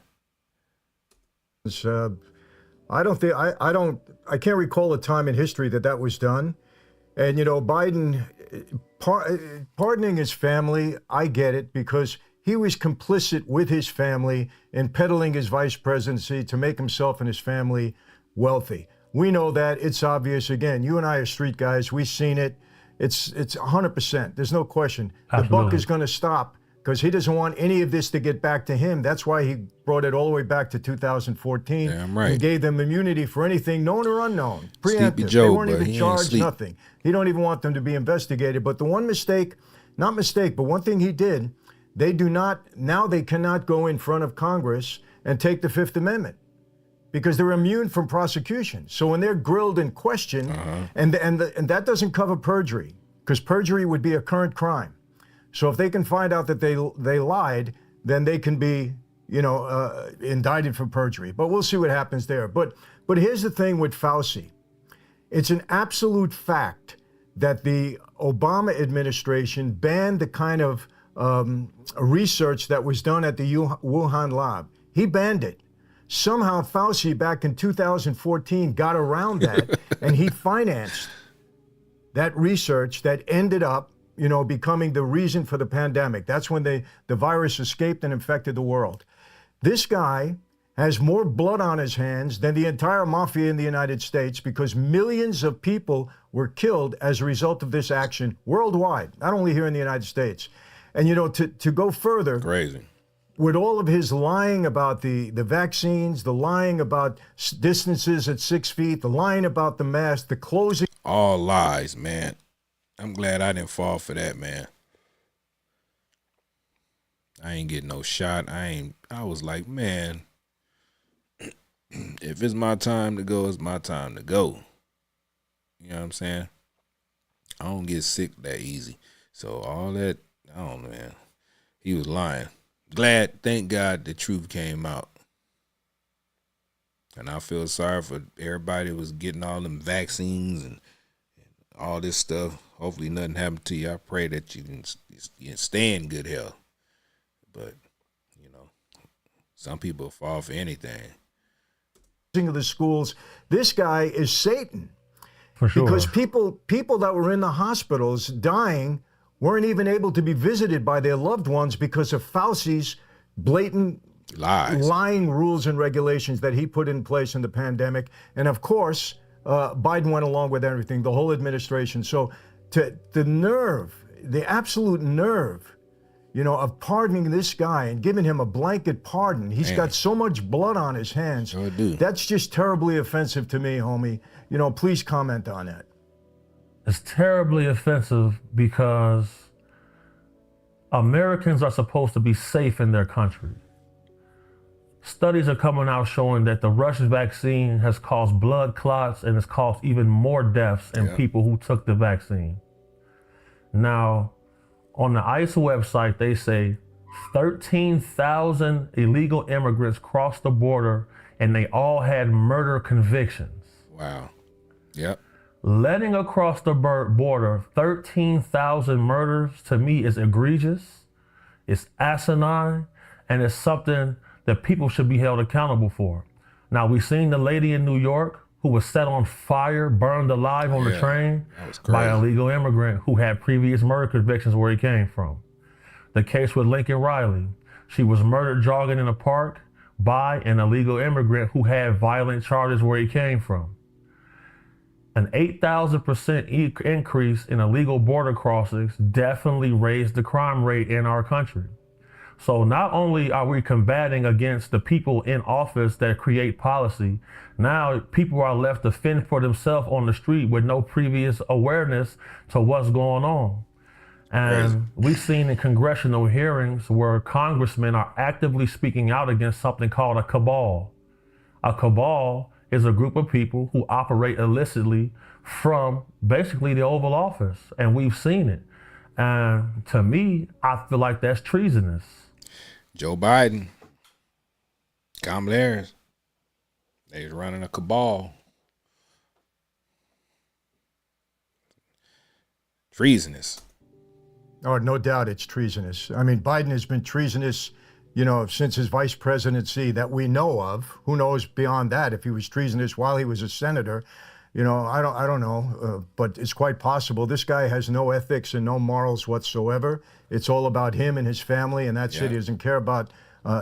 I can't recall a time in history that was done. And, Biden pardoning his family, I get it, because he was complicit with his family in peddling his vice presidency to make himself and his family wealthy. We know that. It's obvious. Again, you and I are street guys. We've seen it. It's 100%. There's no question. Absolutely. The buck is going to stop because he doesn't want any of this to get back to him. That's why he brought it all the way back to 2014. Damn right. And gave them immunity for anything known or unknown. Sleepy Preemptive. Joe, They weren't but even he ain't charged, sleep. nothing. He don't even want them to be investigated. But the one mistake, not mistake, but one thing he did, they cannot go in front of Congress and take the Fifth Amendment because they're immune from prosecution. So when they're grilled and questioned, and that doesn't cover perjury, because perjury would be a current crime. So if they can find out that they lied, then they can be, indicted for perjury. But we'll see what happens there. But here's the thing with Fauci. It's an absolute fact that the Obama administration banned the kind of research that was done at the Wuhan lab. He banned it. Somehow Fauci back in 2014 got around that and he financed that research that ended up, becoming the reason for the pandemic. That's when the virus escaped and infected the world. This guy has more blood on his hands than the entire mafia in the United States because millions of people were killed as a result of this action worldwide, not only here in the United States. And, to go further, Crazy. With all of his lying about the vaccines, the lying about distances at 6 feet, the lying about the mask, the closing. All lies, man. I'm glad I didn't fall for that, man. I ain't getting no shot. I was like, man, if it's my time to go, it's my time to go. You know what I'm saying? I don't get sick that easy. So all that, I don't know, man. He was lying. Thank God the truth came out. And I feel sorry for everybody that was getting all them vaccines and all this stuff. Hopefully nothing happened to you. I pray that you can stay in good health. But, some people fall for anything. Of the schools, this guy is Satan. For sure. Because people that were in the hospitals dying weren't even able to be visited by their loved ones because of Fauci's blatant lying rules and regulations that he put in place in the pandemic. And of course, Biden went along with everything, the whole administration. So the absolute nerve, of pardoning this guy and giving him a blanket pardon. He's got so much blood on his hands. Sure do. That's just terribly offensive to me, homie. Please comment on that. It's terribly offensive because Americans are supposed to be safe in their country. Studies are coming out showing that the Russian vaccine has caused blood clots and has caused even more deaths in people who took the vaccine. Now, on the ICE website, they say 13,000 illegal immigrants crossed the border and they all had murder convictions. Wow. Yep. Letting across the border 13,000 murders to me is egregious, it's asinine, and it's something that people should be held accountable for. Now, we've seen the lady in New York who was set on fire, burned alive on the train by an illegal immigrant who had previous murder convictions where he came from. The case with Lincoln Riley, she was murdered jogging in a park by an illegal immigrant who had violent charges where he came from. An 8,000% increase in illegal border crossings definitely raised the crime rate in our country. So not only are we combating against the people in office that create policy, now people are left to fend for themselves on the street with no previous awareness to what's going on. And we've seen in congressional hearings where congressmen are actively speaking out against something called a cabal. A cabal is a group of people who operate illicitly from basically the Oval Office, and we've seen it. And to me, I feel like that's treasonous. Joe Biden Kamala Harris. They was running a cabal. Treasonous. Oh, no doubt it's treasonous. I mean, Biden has been treasonous, since his vice presidency that we know of. Who knows beyond that if he was treasonous while he was a senator? I don't know, but it's quite possible. This guy has no ethics and no morals whatsoever. It's all about him and his family, and that's it. He doesn't care about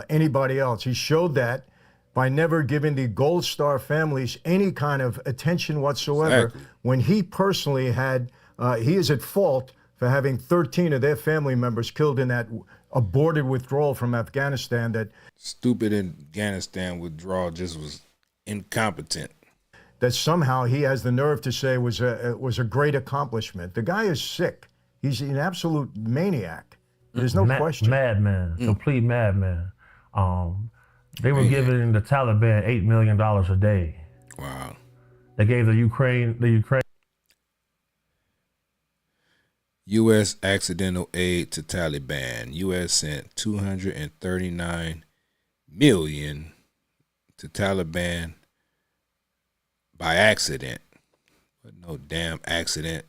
anybody else. He showed that by never giving the Gold Star families any kind of attention whatsoever. Exactly. When he personally had, he is at fault for having 13 of their family members killed in that aborted withdrawal from Afghanistan. That stupid Afghanistan withdrawal just was incompetent. That somehow he has the nerve to say was a great accomplishment. The guy is sick. He's an absolute maniac. There's no question. Madman, complete madman. They were giving the Taliban $8 million a day. Wow. They gave the Ukraine. U.S. accidental aid to Taliban. U.S. sent $239 million to Taliban by accident. But no damn accident.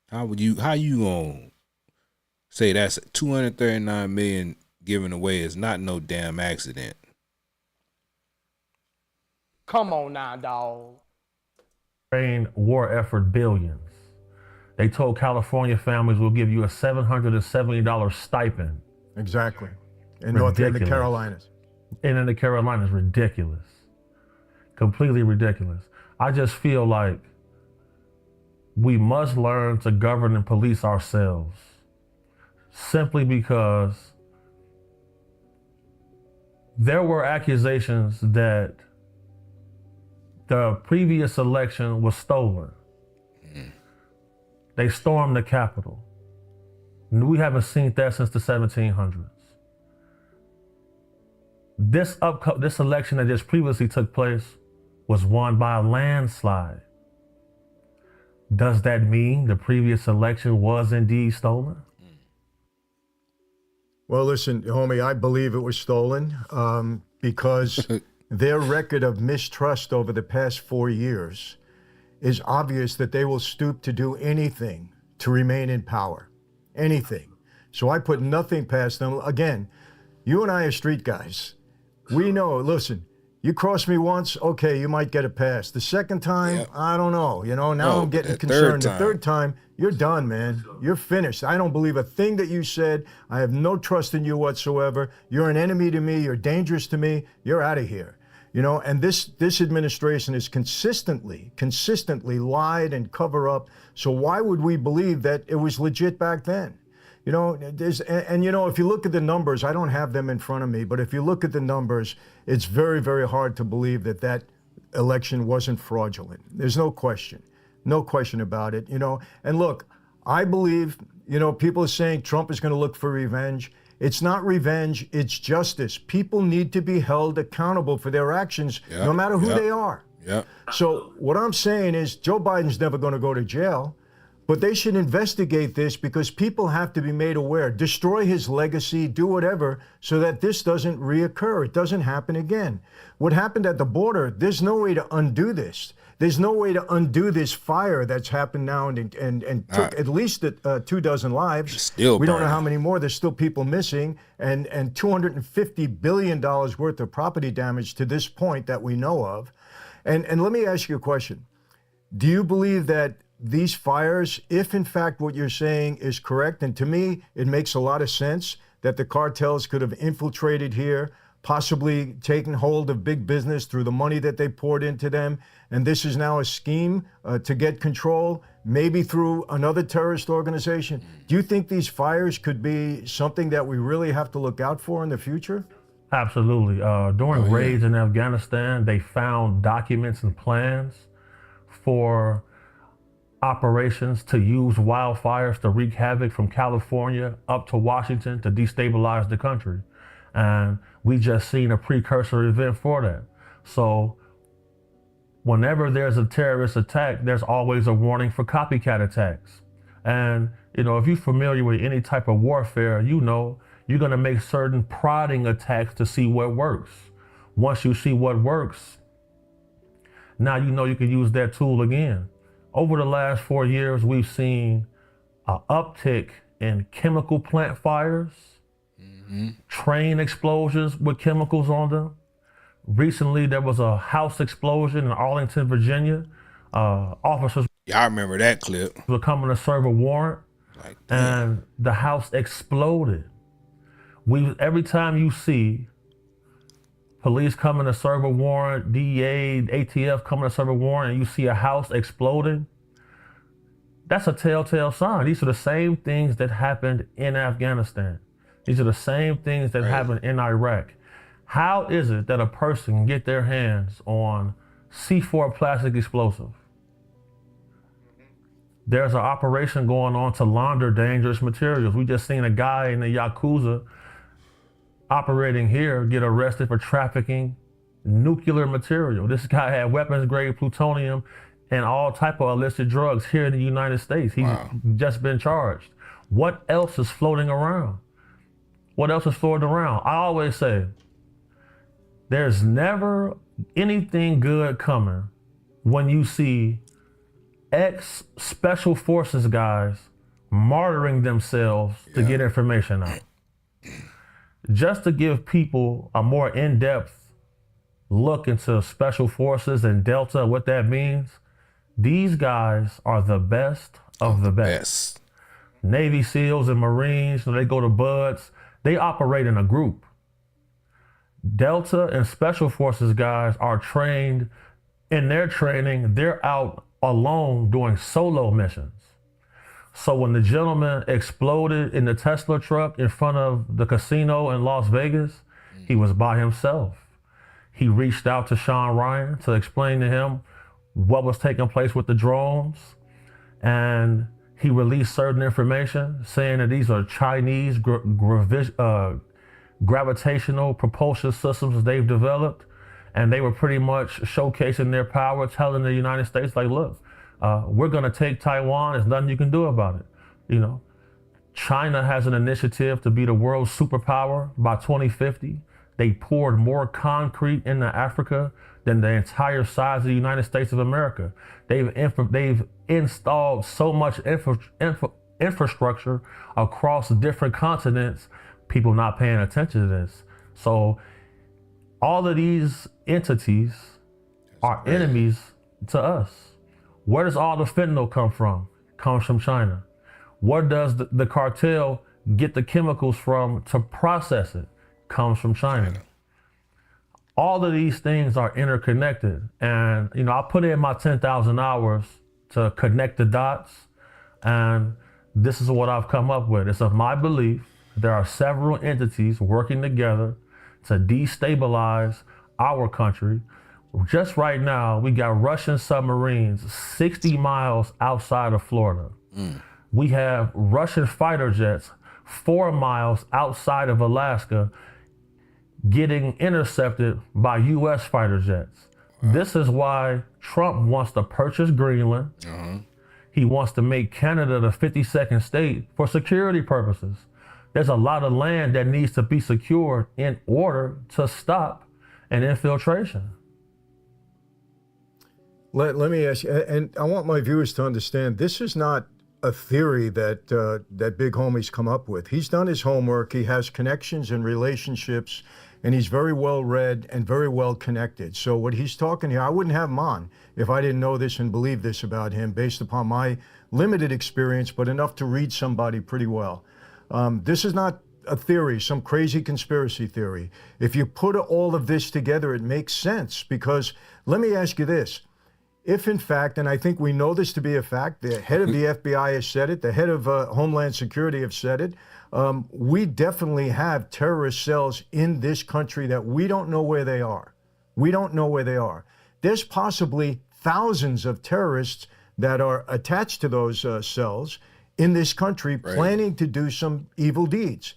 How you gonna say that's $239 million given away is not no damn accident? Come on now, dog. Ukraine war effort billions. They told California families we'll give you a $770 stipend. Exactly. In the Carolinas. And in the Carolinas, ridiculous. Completely ridiculous. I just feel like we must learn to govern and police ourselves, simply because there were accusations that the previous election was stolen. They stormed the Capitol. We haven't seen that since the 1700s. This election that just previously took place was won by a landslide. Does that mean the previous election was indeed stolen? Well, listen, homie, I believe it was stolen because their record of mistrust over the past 4 years is obvious that they will stoop to do anything to remain in power. Anything. So I put nothing past them. Again, you and I are street guys. We know, listen, you cross me once, okay, you might get a pass. The second time, I don't know. Now I'm getting concerned. The third time, you're done, man. You're finished. I don't believe a thing that you said. I have no trust in you whatsoever. You're an enemy to me. You're dangerous to me. You're out of here. And this administration has consistently lied and cover up. So why would we believe that it was legit back then? If you look at the numbers, I don't have them in front of me, but if you look at the numbers, it's very, very hard to believe that election wasn't fraudulent. There's no question about it, And look, I believe, people are saying Trump is going to look for revenge. It's not revenge, it's justice. People need to be held accountable for their actions, no matter who they are. Yeah. So what I'm saying is Joe Biden's never going to go to jail. But they should investigate this because people have to be made aware. Destroy his legacy, do whatever, so that this doesn't reoccur. It doesn't happen again. What happened at the border, there's no way to undo this. There's no way to undo this fire that's happened now and took at least 24 lives. Still we don't know burning. how many more. There's still people missing and $250 billion worth of property damage to this point that we know of. And let me ask you a question. Do you believe that these fires, if in fact what you're saying is correct, and to me, it makes a lot of sense that the cartels could have infiltrated here, possibly taken hold of big business through the money that they poured into them, and this is now a scheme to get control, maybe through another terrorist organization. Do you think these fires could be something that we really have to look out for in the future? Absolutely. During raids in Afghanistan, they found documents and plans for operations to use wildfires to wreak havoc from California up to Washington to destabilize the country. And we just seen a precursor event for that. So whenever there's a terrorist attack, there's always a warning for copycat attacks. And, if you're familiar with any type of warfare, you you're going to make certain prodding attacks to see what works. Once you see what works, now you know you can use that tool again. Over the last 4 years, we've seen an uptick in chemical plant fires, train explosions with chemicals on them. Recently, there was a house explosion in Arlington, Virginia. Officers Y'all remember that clip? were coming to serve a warrant, Like, damn. and the house exploded. Every time you see police coming to serve a warrant, DEA, ATF coming to serve a warrant, and you see a house exploding, that's a telltale sign. These are the same things that happened in Afghanistan. These are the same things that happened in Iraq. How is it that a person can get their hands on C4 plastic explosive? There's an operation going on to launder dangerous materials. We just seen a guy in the Yakuza operating here get arrested for trafficking nuclear material. This guy had weapons grade plutonium and all type of illicit drugs here in the United States. He's just been charged. What else is floating around? What else is floating around? I always say, there's never anything good coming when you see ex-special forces guys martyring themselves to get information out. Just to give people a more in-depth look into special forces and Delta, what that means, these guys are the best of the best. Yes. Navy SEALs and Marines, when they go to BUDS, they operate in a group. Delta and Special Forces guys are trained. In their training, they're out alone doing solo missions. So when the gentleman exploded in the Tesla truck in front of the casino in Las Vegas, he was by himself. He reached out to Sean Ryan to explain to him what was taking place with the drones, and he released certain information saying that these are Chinese gravitational propulsion systems they've developed, and they were pretty much showcasing their power, telling the United States, like, look, we're gonna take Taiwan, there's nothing you can do about it. You know, China has an initiative to be the world's superpower by 2050. They poured more concrete into Africa than the entire size of the United States of America. They've installed so much infrastructure across different continents, people not paying attention to this. So all of these entities are enemies to us. Where does all the fentanyl come from? It comes from China. Where does the cartel get the chemicals from to process it? Comes from China. All of these things are interconnected. And, you know, I put in my 10,000 hours to connect the dots. And this is what I've come up with. It's of my belief there are several entities working together to destabilize our country. Just right now, we got Russian submarines 60 miles outside of Florida. We have Russian fighter jets 4 miles outside of Alaska getting intercepted by U.S. fighter jets. This is why Trump wants to purchase Greenland. He wants to make Canada the 52nd state for security purposes. There's a lot of land that needs to be secured in order to stop an infiltration. Let me ask you, and I want my viewers to understand, this is not a theory that that Big Homie's come up with. He's done his homework. He has connections and relationships, and he's very well read and very well connected. So what he's talking here, I wouldn't have him on if I didn't know this and believe this about him based upon my limited experience, but enough to read somebody pretty well. This is not a theory, some crazy conspiracy theory. If you put all of this together, it makes sense, because let me ask you this. If in fact, and I think we know this to be a fact, the head of the FBI has said it, the head of Homeland Security have said it, we definitely have terrorist cells in this country that we don't know where they are. We don't know where they are. There's possibly thousands of terrorists that are attached to those cells in this country, planning to do some evil deeds.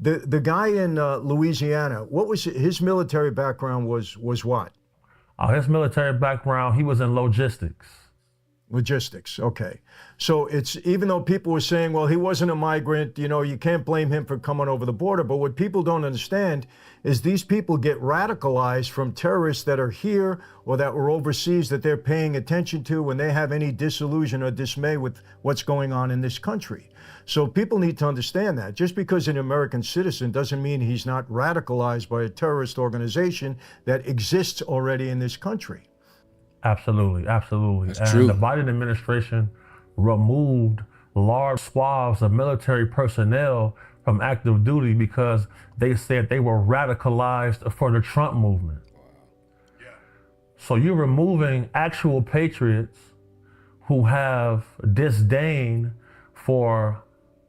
The guy in Louisiana, what was his military background was what? His military background, he was in logistics. Logistics. Okay. So it's, even though people were saying, well, he wasn't a migrant, you know, you can't blame him for coming over the border. But what people don't understand is these people get radicalized from terrorists that are here or that were overseas that they're paying attention to when they have any disillusion or dismay with what's going on in this country. So people need to understand that. Just because an American citizen doesn't mean he's not radicalized by a terrorist organization that exists already in this country. Absolutely, absolutely. That's true. The Biden administration removed large swaths of military personnel from active duty because they said they were radicalized for the Trump movement. So you're removing actual patriots who have disdain for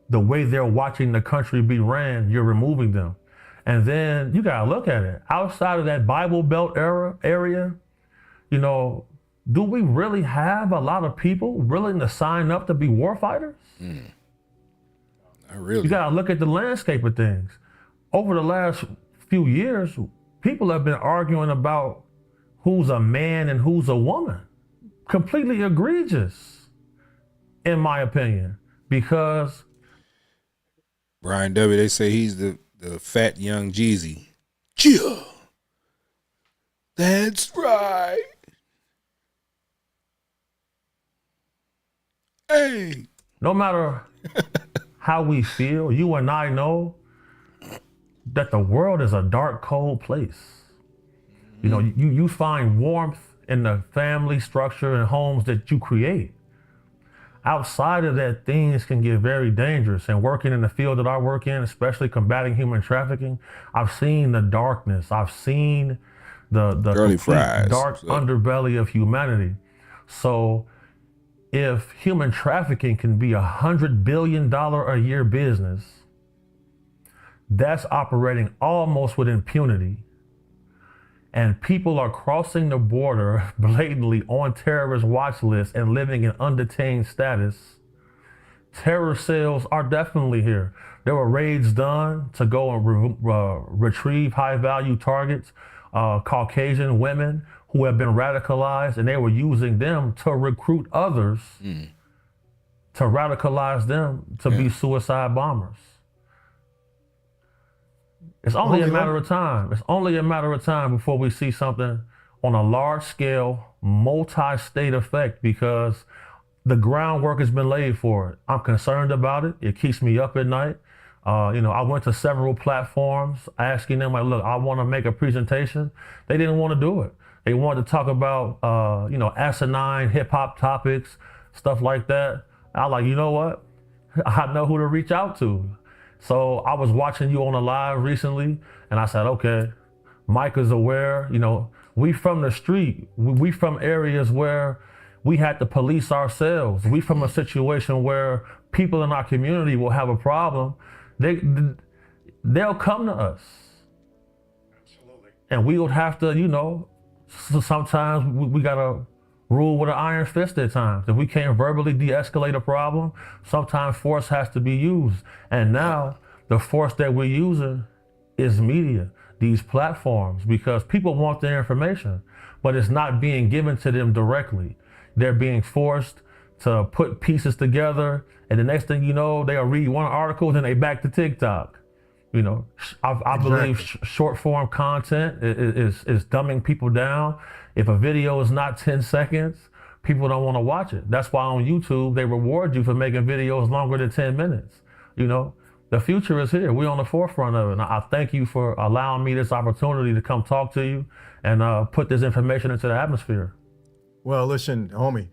the way they're watching the country be ran. You're removing them. And then you gotta look at it. Outside of that Bible Belt area, you know, do we really have a lot of people willing to sign up to be warfighters? Not really. You gotta look at the landscape of things. Over the last few years, people have been arguing about who's a man and who's a woman. Completely egregious, in my opinion, because Brian W., they say he's the fat young Jeezy. Yeah. That's right. Hey. no matter how we feel, you and I know that the world is a dark, cold place. You know, you find warmth in the family structure and homes that you create. Outside of that, things can get very dangerous. And working in the field that I work in, especially combating human trafficking, I've seen the darkness. I've seen the Curly fries. dark underbelly of humanity. So if human trafficking can be $100 billion a year business, that's operating almost with impunity. And people are crossing the border blatantly on terrorist watch lists and living in undetained status. Terror cells are definitely here. There were raids done to go and retrieve high-value targets, Caucasian women who have been radicalized, and they were using them to recruit others to radicalize them to be suicide bombers. It's only a matter of time. It's only a matter of time before we see something on a large scale, multi-state effect, because the groundwork has been laid for it. I'm concerned about it. It keeps me up at night. You know, I went to several platforms asking them, like, look, I want to make a presentation. They didn't want to do it. They wanted to talk about, you know, asinine hip hop topics, stuff like that. I was like, you know what? I know who to reach out to. So I was watching you on a live recently, and I said, okay, Mike is aware. You know, we from the street. We from areas where we had to police ourselves. We from a situation where people in our community will have a problem. They'll come to us. Absolutely. And we would have to, you know, sometimes we gotta rule with an iron fist at times. If we can't verbally de-escalate a problem, sometimes force has to be used. And now the force that we're using is media, these platforms, because people want their information, but it's not being given to them directly. They're being forced to put pieces together, and the next thing you know, they'll read one article, then they back to TikTok. You know, I believe short form content is dumbing people down. If a video is not 10 seconds, people don't want to watch it. That's why on YouTube, they reward you for making videos longer than 10 minutes. You know, the future is here. We're on the forefront of it. And I thank you for allowing me this opportunity to come talk to you and put this information into the atmosphere. Well, listen, homie,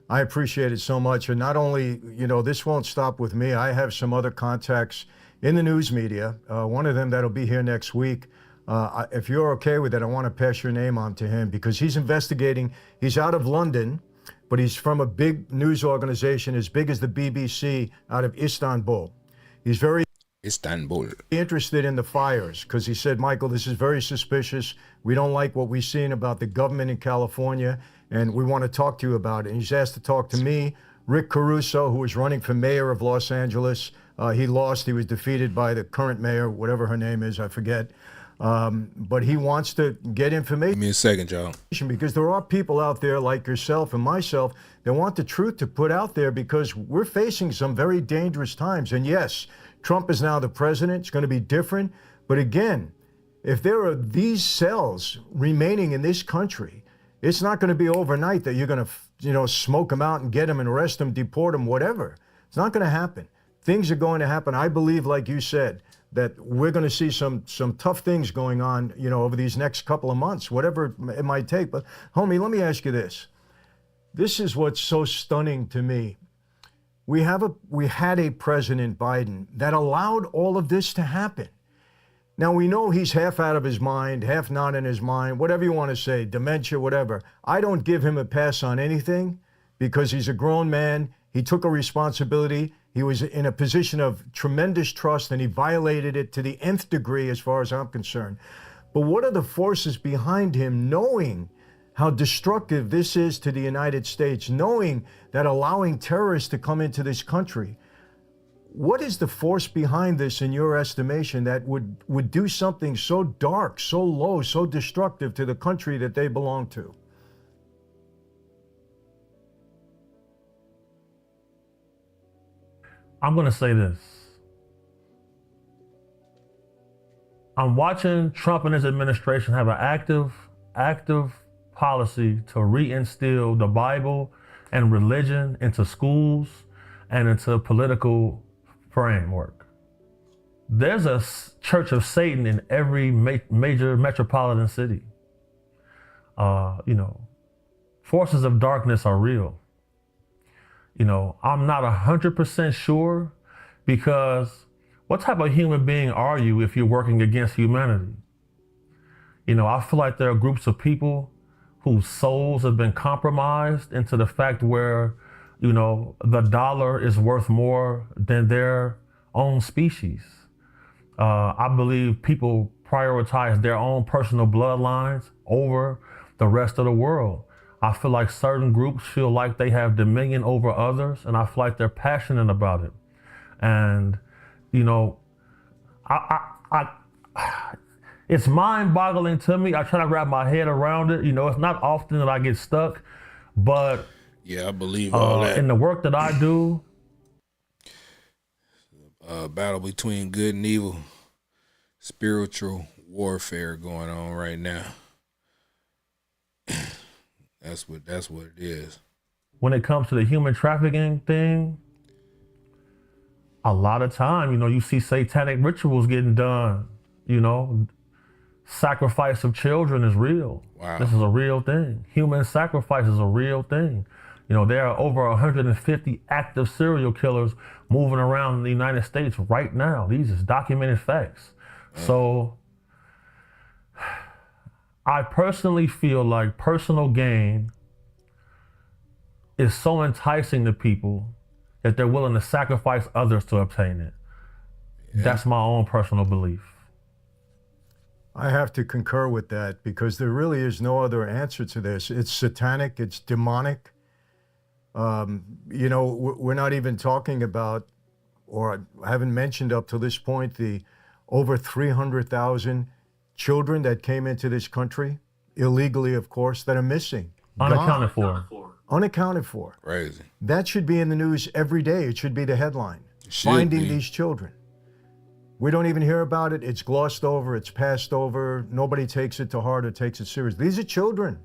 I appreciate it so much. And not only, you know, this won't stop with me. I have some other contacts in the news media. One of them that'll be here next week. If you're okay with it, I want to pass your name on to him because he's investigating. He's out of London, but he's from a big news organization as big as the BBC out of Istanbul. He's very interested in the fires because he said, Michael, this is very suspicious. We don't like what we've seen about the government in California, and we want to talk to you about it. And he's asked to talk to me, Rick Caruso, who was running for mayor of Los Angeles. He lost. He was defeated by the current mayor, whatever her name is, I forget. But he wants to get information. Give me a second, y'all. Because there are people out there like yourself and myself that want the truth to put out there, because we're facing some very dangerous times. And yes, Trump is now the president. It's going to be different. But again, if there are these cells remaining in this country, it's not going to be overnight that you're going to, smoke them out and get them and arrest them, deport them, whatever. It's not going to happen. Things are going to happen. I believe, like you said, that we're going to see some tough things going on, over these next couple of months, whatever it might take. But homie, let me ask you this. This is what's so stunning to me. We had a President Biden that allowed all of this to happen. Now, we know he's half out of his mind, half not in his mind, whatever you want to say, dementia, whatever. I don't give him a pass on anything, because he's a grown man. He took a responsibility. He was in a position of tremendous trust, and he violated it to the nth degree as far as I'm concerned. But what are the forces behind him, knowing how destructive this is to the United States, knowing that allowing terrorists to come into this country? What is the force behind this, in your estimation, that would do something so dark, so low, so destructive to the country that they belong to? I'm going to say this. I'm watching Trump and his administration have an active policy to reinstill the Bible and religion into schools and into political framework. There's a church of Satan in every major metropolitan city. Forces of darkness are real. I'm not 100% sure, because what type of human being are you if you're working against humanity? I feel like there are groups of people whose souls have been compromised into the fact where, the dollar is worth more than their own species. I believe people prioritize their own personal bloodlines over the rest of the world. I feel like certain groups feel like they have dominion over others, and I feel like they're passionate about it. And, it's mind-boggling to me. I try to wrap my head around it. It's not often that I get stuck, but yeah, I believe all that. In the work that I do, battle between good and evil, spiritual warfare going on right now. That's what it is. When it comes to the human trafficking thing, a lot of time, you see satanic rituals getting done. Sacrifice of children is real. Wow. This is a real thing. Human sacrifice is a real thing. There are over 150 active serial killers moving around the United States right now. These is documented facts. So I personally feel like personal gain is so enticing to people that they're willing to sacrifice others to obtain it. Yeah. That's my own personal belief. I have to concur with that, because there really is no other answer to this. It's satanic, it's demonic. We're not even talking about, or I haven't mentioned up to this point, the over 300,000 children that came into this country, illegally, of course, that are missing. Unaccounted for. Unaccounted for. Crazy. That should be in the news every day. It should be the headline. Finding these children. We don't even hear about it. It's glossed over. It's passed over. Nobody takes it to heart or takes it serious. These are children.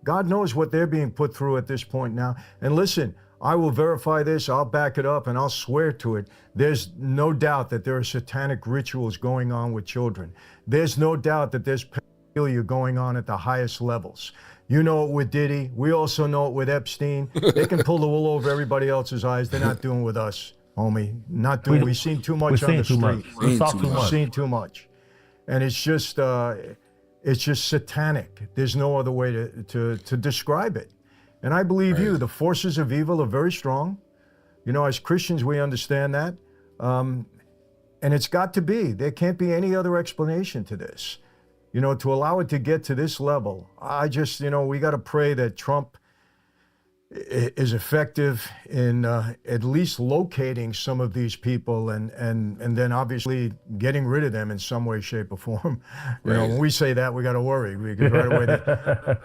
God knows what they're being put through at this point now. And listen, I will verify this. I'll back it up, and I'll swear to it. There's no doubt that there are satanic rituals going on with children. There's no doubt that there's pedophilia going on at the highest levels. You know it with Diddy. We also know it with Epstein. They can pull the wool over everybody else's eyes. They're not doing with us, homie. Not doing. We've seen too much on the street. We've seen too much. And it's just satanic. There's no other way to describe it. And I believe the forces of evil are very strong. As Christians, we understand that. And it's got to be. There can't be any other explanation to this. To allow it to get to this level, I just, we got to pray that Trump is effective in at least locating some of these people and then obviously getting rid of them in some way, shape, or form. You know, when we say that, we got to worry because right away.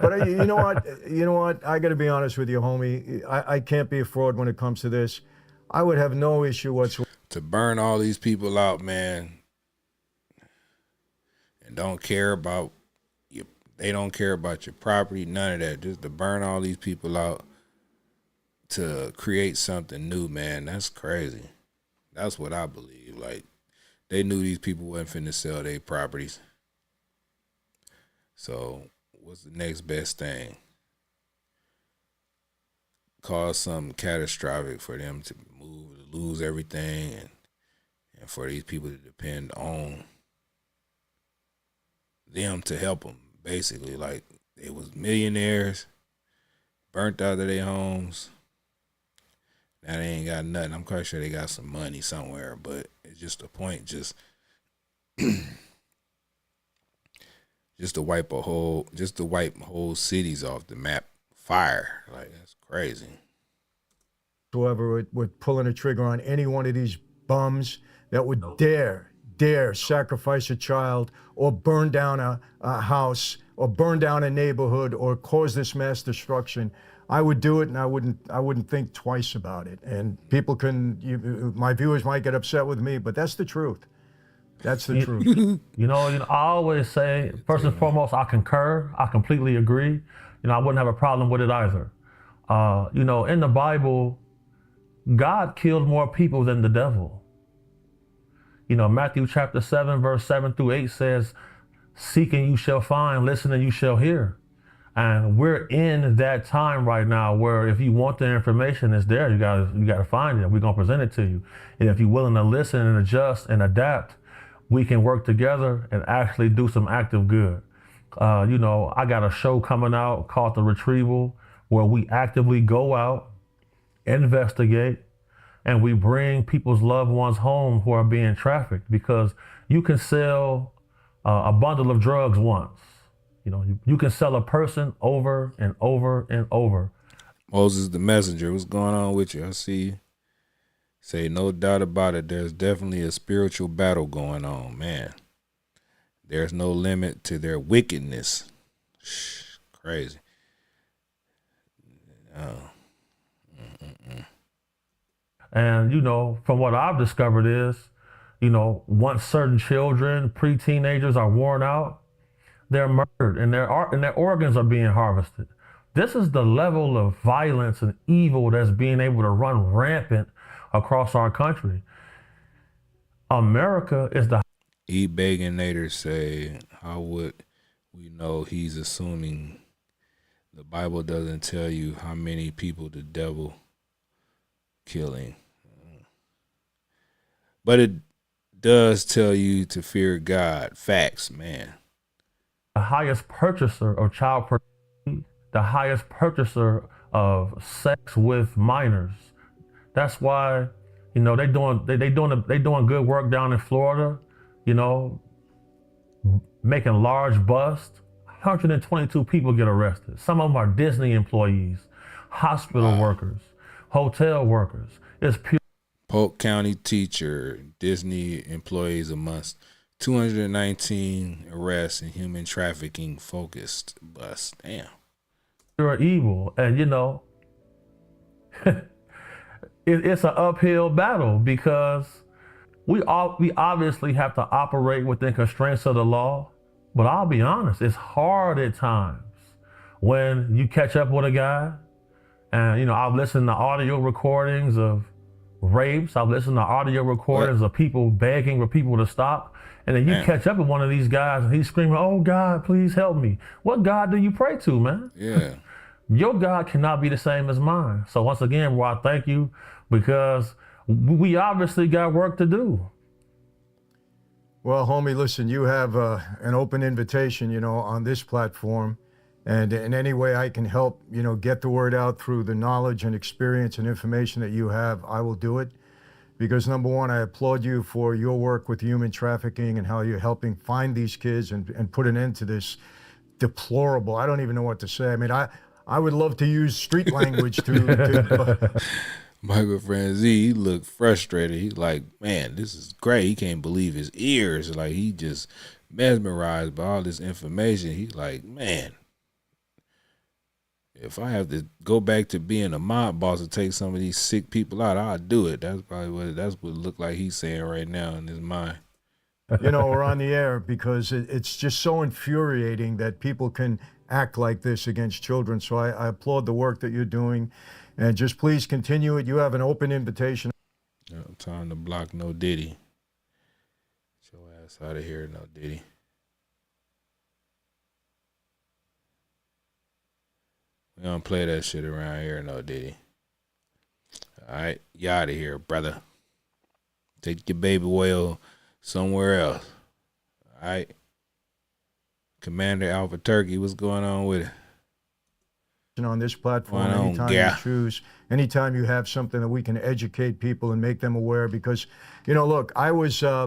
But you know what? You know what? I got to be honest with you, homie. I can't be a fraud when it comes to this. I would have no issue whatsoever to burn all these people out, man, and don't care about you. They don't care about your property, none of that. Just to burn all these people out to create something new, man. That's crazy. That's what I believe. Like, they knew these people wasn't finna sell their properties. So what's the next best thing? Cause something catastrophic for them to move, to lose everything, and for these people to depend on them to help them. Basically, like, they was millionaires, burnt out of their homes. Now they ain't got nothing. I'm quite sure they got some money somewhere, but it's just a point, just to wipe whole cities off the map. Fire, like, that's crazy. with pulling a trigger on any one of these bums that would dare sacrifice a child or burn down a house or burn down a neighborhood or cause this mass destruction. I would do it, and I wouldn't think twice about it. And people my viewers might get upset with me, but that's the truth. That's the truth. You know, I always say, first and foremost, I concur. I completely agree. You know, I wouldn't have a problem with it either. You know, in the Bible, God killed more people than the devil. You know, Matthew chapter 7, verse 7 through 8 says, "Seeking you shall find, listening you shall hear." And we're in that time right now where if you want the information, it's there. You gotta find it. We're gonna present it to you. And if you're willing to listen and adjust and adapt, we can work together and actually do some active good. You know, I got a show coming out called The Retrieval, where we actively go out, investigate, and we bring people's loved ones home who are being trafficked, because you can sell a bundle of drugs once. You know, you can sell a person over and over and over. Moses the Messenger, what's going on with you? I see you. Say, no doubt about it, there's definitely a spiritual battle going on, man. There's no limit to their wickedness. Crazy. And, you know, from what I've discovered is, you know, once certain children, pre-teenagers are worn out, they're murdered and their organs are being harvested. This is the level of violence and evil that's being able to run rampant across our country. America is the... E-Baganator say, how would we know he's assuming the Bible doesn't tell you how many people the devil killing? But it does tell you to fear God. Facts, man. The highest purchaser of child pornography, the highest purchaser of sex with minors. That's why, you know, they doing good work down in Florida, you know, making large busts. 122 people get arrested. Some of them are Disney employees, hospital workers, hotel workers. It's pure. Polk County teacher, Disney employees amongst 219 arrests and human trafficking focused bust. Damn. Pure evil. And, you know, it's an uphill battle because we obviously have to operate within constraints of the law. But I'll be honest, it's hard at times when you catch up with a guy and, you know, I've listened to audio recordings of rapes. I've listened to audio recordings of people begging for people to stop. And then you catch up with one of these guys and he's screaming, "Oh God, please help me." What God do you pray to, man? Yeah. Your God cannot be the same as mine. So once again, I thank you, because we obviously got work to do. Well, homie, listen, you have an open invitation, you know, on this platform. And in any way I can help, you know, get the word out through the knowledge and experience and information that you have, I will do it. Because number one, I applaud you for your work with human trafficking and how you're helping find these kids and put an end to this deplorable, I don't even know what to say. I mean, I would love to use street language to Michael Franzese, he looked frustrated. He's like, man, this is great. He can't believe his ears. Like, he just mesmerized by all this information. He's like, man, if I have to go back to being a mob boss and take some of these sick people out, I'll do it. That's probably what it looked like he's saying right now in his mind. we're on the air because it's just so infuriating that people can act like this against children. So I applaud the work that you're doing, and just please continue it. You have an open invitation. Yeah, time to block No Diddy. Get your ass out of here, No Diddy. We don't play that shit around here, No Diddy. All right, you out of here, brother. Take your baby whale somewhere else. All right. Commander Alpha Turkey, what's going on with it? On this platform, Going on, anytime yeah. you choose, anytime you have something that we can educate people and make them aware, because, look, I was, I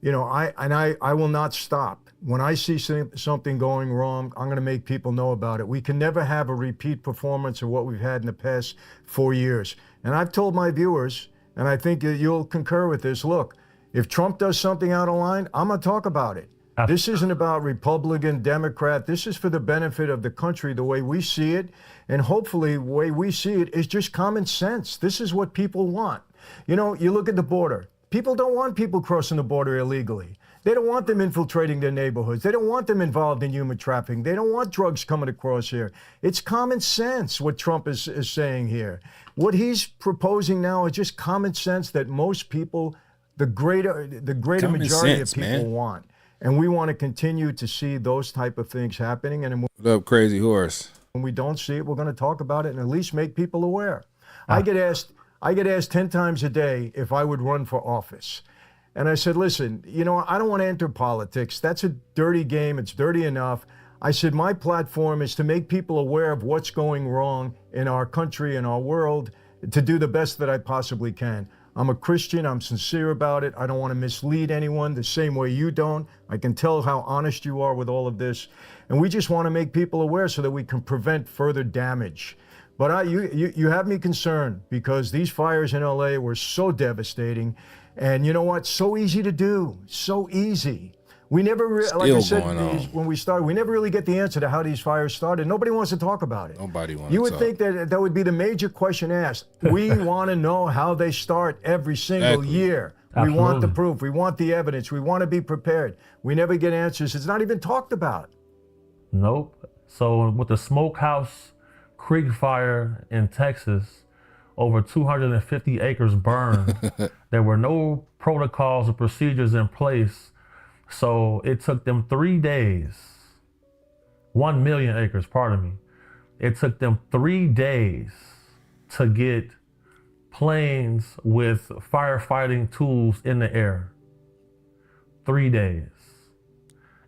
will not stop. When I see something going wrong, I'm going to make people know about it. We can never have a repeat performance of what we've had in the past 4 years. And I've told my viewers, and I think you'll concur with this, look, if Trump does something out of line, I'm going to talk about it. This isn't about Republican, Democrat. This is for the benefit of the country, the way we see it. And hopefully the way we see it is just common sense. This is what people want. You look at the border. People don't want people crossing the border illegally. They don't want them infiltrating their neighborhoods. They don't want them involved in human trafficking. They don't want drugs coming across here. It's common sense what Trump is saying here. What he's proposing now is just common sense that most people, the greater Common majority sense, of people man. want. And we want to continue to see those type of things happening. And What up, Crazy Horse? when we don't see it, we're going to talk about it and at least make people aware. I get asked 10 times a day if I would run for office. And I said, listen, I don't want to enter politics. That's a dirty game. It's dirty enough. I said, my platform is to make people aware of what's going wrong in our country and our world, to do the best that I possibly can. I'm a Christian. I'm sincere about it. I don't want to mislead anyone the same way you don't. I can tell how honest you are with all of this. And we just want to make people aware so that we can prevent further damage. But you have me concerned because these fires in LA were so devastating. And you know what? So easy to do. So easy. We never, like I said, when we started, we never really get the answer to how these fires started. Nobody wants to talk about it. Nobody wants to You would talk. think that would be the major question asked. We want to know how they start every single Exactly. year. Absolutely. We want the proof. We want the evidence. We want to be prepared. We never get answers. It's not even talked about. Nope. So with the Smokehouse Creek fire in Texas, over 250 acres burned. There were no protocols or procedures in place. So it took them 3 days, 1 million acres, pardon me. It took them 3 days to get planes with firefighting tools in the air. 3 days.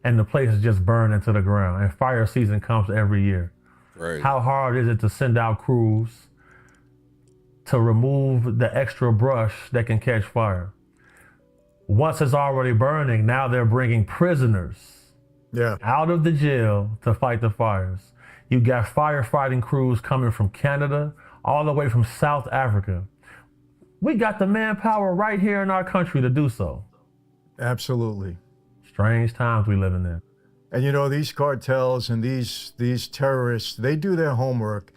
And the place is just burned into the ground. And fire season comes every year. Right. How hard is it to send out crews to remove the extra brush that can catch fire? Once it's already burning, now they're bringing prisoners Yeah. out of the jail to fight the fires. You got firefighting crews coming from Canada, all the way from South Africa. We got the manpower right here in our country to do so. Absolutely. Strange times we live in there. And these cartels and these terrorists, they do their homework.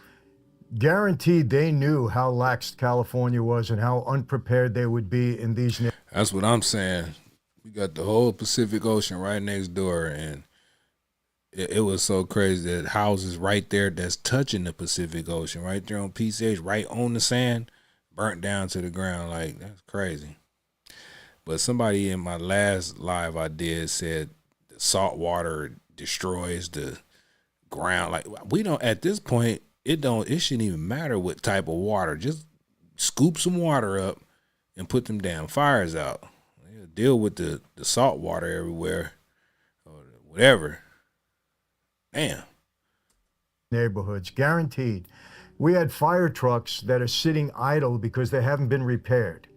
Guaranteed they knew how lax California was and how unprepared they would be in these. That's what I'm saying. We got the whole Pacific Ocean right next door, and it was so crazy that houses right there that's touching the Pacific Ocean, right there on PCH, right on the sand, burnt down to the ground. Like, that's crazy. But somebody in my last live I did said salt water destroys the ground. Like, we don't, at this point, it shouldn't even matter what type of water. Just scoop some water up and put them damn fires out. Deal with the salt water everywhere or whatever. Damn. Neighborhoods, guaranteed. We had fire trucks that are sitting idle because they haven't been repaired.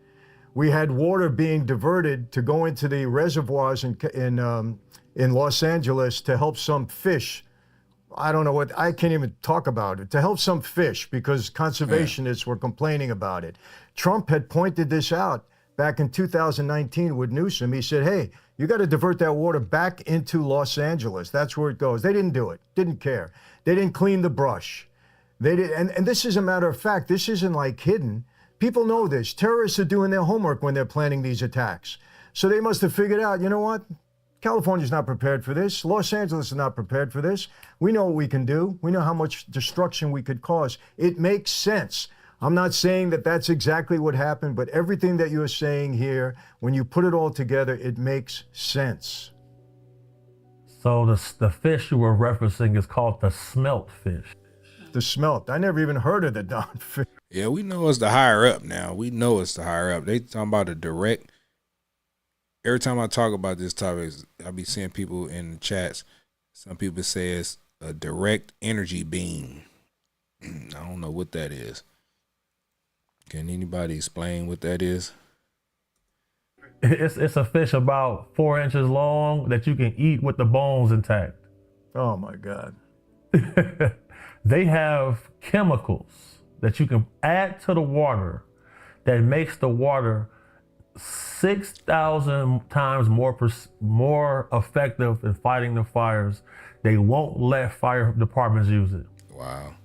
We had water being diverted to go into the reservoirs in Los Angeles to help some fish I don't know what, I can't even talk about it, to help some fish because conservationists were complaining about it. Trump had pointed this out back in 2019 with Newsom. He said, hey, you got to divert that water back into Los Angeles. That's where it goes. They didn't do it, didn't care. They didn't clean the brush. They did, and this is a matter of fact. This isn't like hidden. People know this. Terrorists are doing their homework when they're planning these attacks. So they must have figured out, you know what? California's not prepared for this. Los Angeles is not prepared for this. We know what we can do. We know how much destruction we could cause. It makes sense. I'm not saying that that's exactly what happened, but everything that you're saying here, when you put it all together, it makes sense. So the fish you were referencing is called the smelt fish. The smelt. I never even heard of the Don fish. Yeah, we know it's the higher up now. We know it's the higher up. They talking about a direct. Every time I talk about this topic, I be seeing people in the chats. Some people say it's a direct energy beam. I don't know what that is. Can anybody explain what that is? It's a fish about 4 inches long that you can eat with the bones intact. Oh my God. They have chemicals that you can add to the water that makes the water 6,000 times more effective in fighting the fires. They won't let fire departments use it. Wow.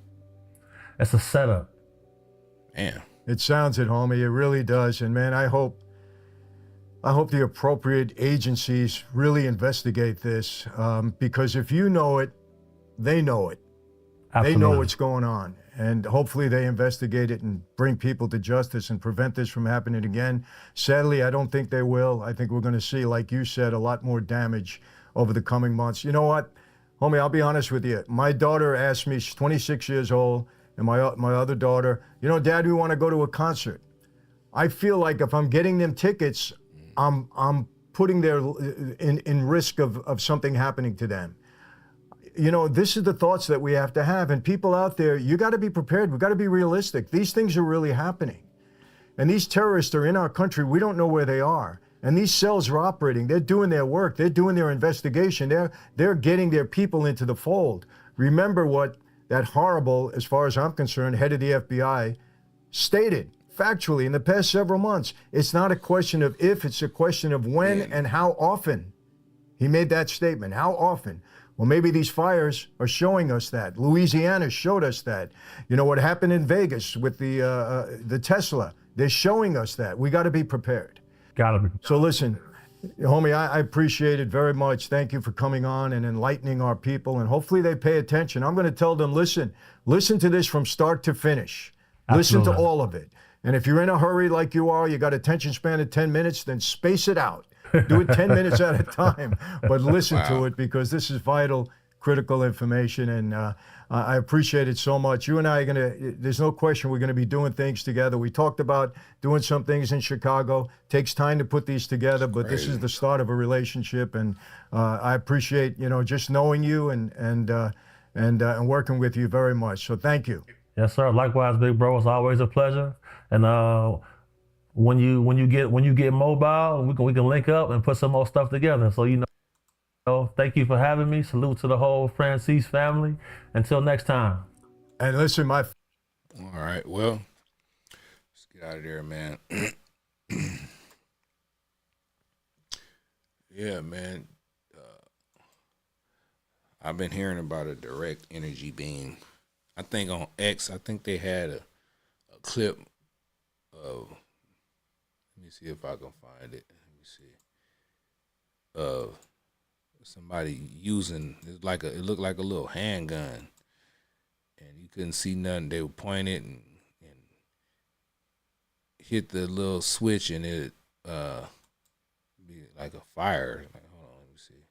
It's a setup. Man. It sounds it, homie. It really does. And man, I hope the appropriate agencies really investigate this because if you know it, they know it. Absolutely. They know what's going on. And hopefully they investigate it and bring people to justice and prevent this from happening again. Sadly, I don't think they will. I think we're going to see, like you said, a lot more damage over the coming months. You know what, homie, I'll be honest with you. My daughter asked me, she's 26 years old, and my other daughter, you know, Dad, we want to go to a concert. I feel like if I'm getting them tickets, I'm putting them in risk of something happening to them. You know, this is the thoughts that we have to have. And people out there, you got to be prepared. We've got to be realistic. These things are really happening. And these terrorists are in our country. We don't know where they are. And these cells are operating. They're doing their work. They're doing their investigation. They're getting their people into the fold. Remember what that horrible, as far as I'm concerned, head of the FBI stated factually in the past several months. It's not a question of if, it's a question of when and how often. He made that statement. How often? Well, maybe these fires are showing us that. Louisiana showed us that. You know what happened in Vegas with the Tesla? They're showing us that. We got to be prepared. Gotta be. So listen, homie, I appreciate it very much. Thank you for coming on and enlightening our people, and hopefully they pay attention. I'm going to tell them, listen to this from start to finish. Absolutely. Listen to all of it. And if you're in a hurry like you are, you got attention span of 10 minutes, then space it out. Do it 10 minutes at a time, but listen to it because this is vital, critical information, and I appreciate it so much. You and I are there's no question we're going to be doing things together. We talked about doing some things in Chicago. Takes time to put these together, but this is the start of a relationship, and I appreciate, you know, just knowing you and working with you very much. So thank you. Yes, sir. Likewise, big bro. It's always a pleasure. And when you get mobile, we can link up and put some more stuff together. So you know, thank you for having me. Salute to the whole Francis family. Until next time. And listen, all right, well, let's get out of there, man. Yeah, man. I've been hearing about a direct energy beam. I think on X, I think they had a clip of. Let me see if I can find it. Let me see. Somebody using it looked like a little handgun, and you couldn't see nothing. They would point it and hit the little switch, and it be like a fire. Like, hold on, let me see.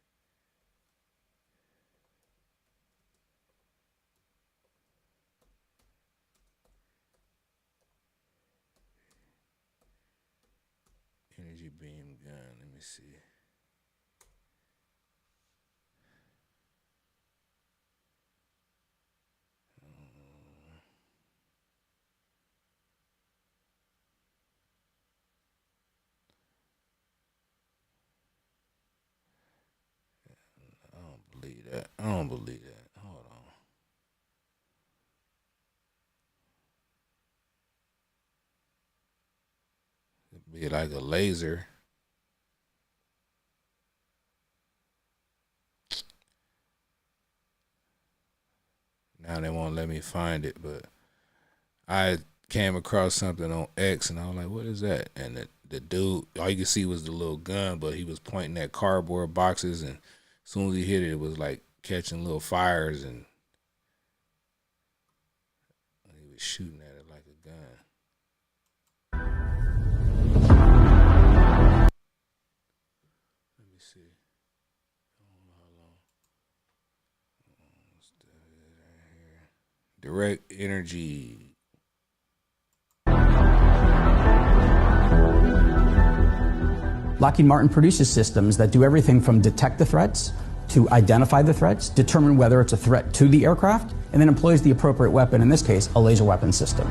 Energy beam gun. Let me see. I don't believe that. Hold on. be like a laser. Now they won't let me find it, but I came across something on X and I was like, what is that? And the dude, all you could see was the little gun, but he was pointing at cardboard boxes, and as soon as he hit it, it was like catching little fires, and he was shooting at it like a gun. Let me see. I don't know how long. Direct energy. Lockheed Martin produces systems that do everything from detect the threats to identify the threats, determine whether it's a threat to the aircraft, and then employs the appropriate weapon, in this case, a laser weapon system.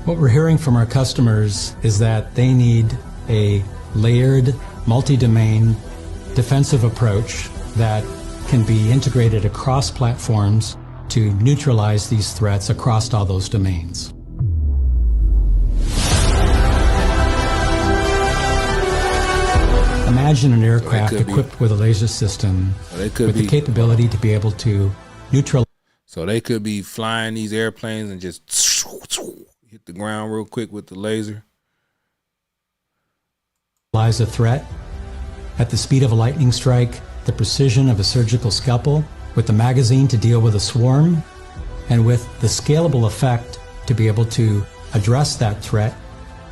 What we're hearing from our customers is that they need a layered, multi-domain defensive approach that can be integrated across platforms to neutralize these threats across all those domains. Imagine an aircraft equipped with a laser system with the capability to be able to neutralize. So they could be flying these airplanes and just hit the ground real quick with the laser. A threat at the speed of a lightning strike, the precision of a surgical scalpel, with the magazine to deal with a swarm, and with the scalable effect to be able to address that threat,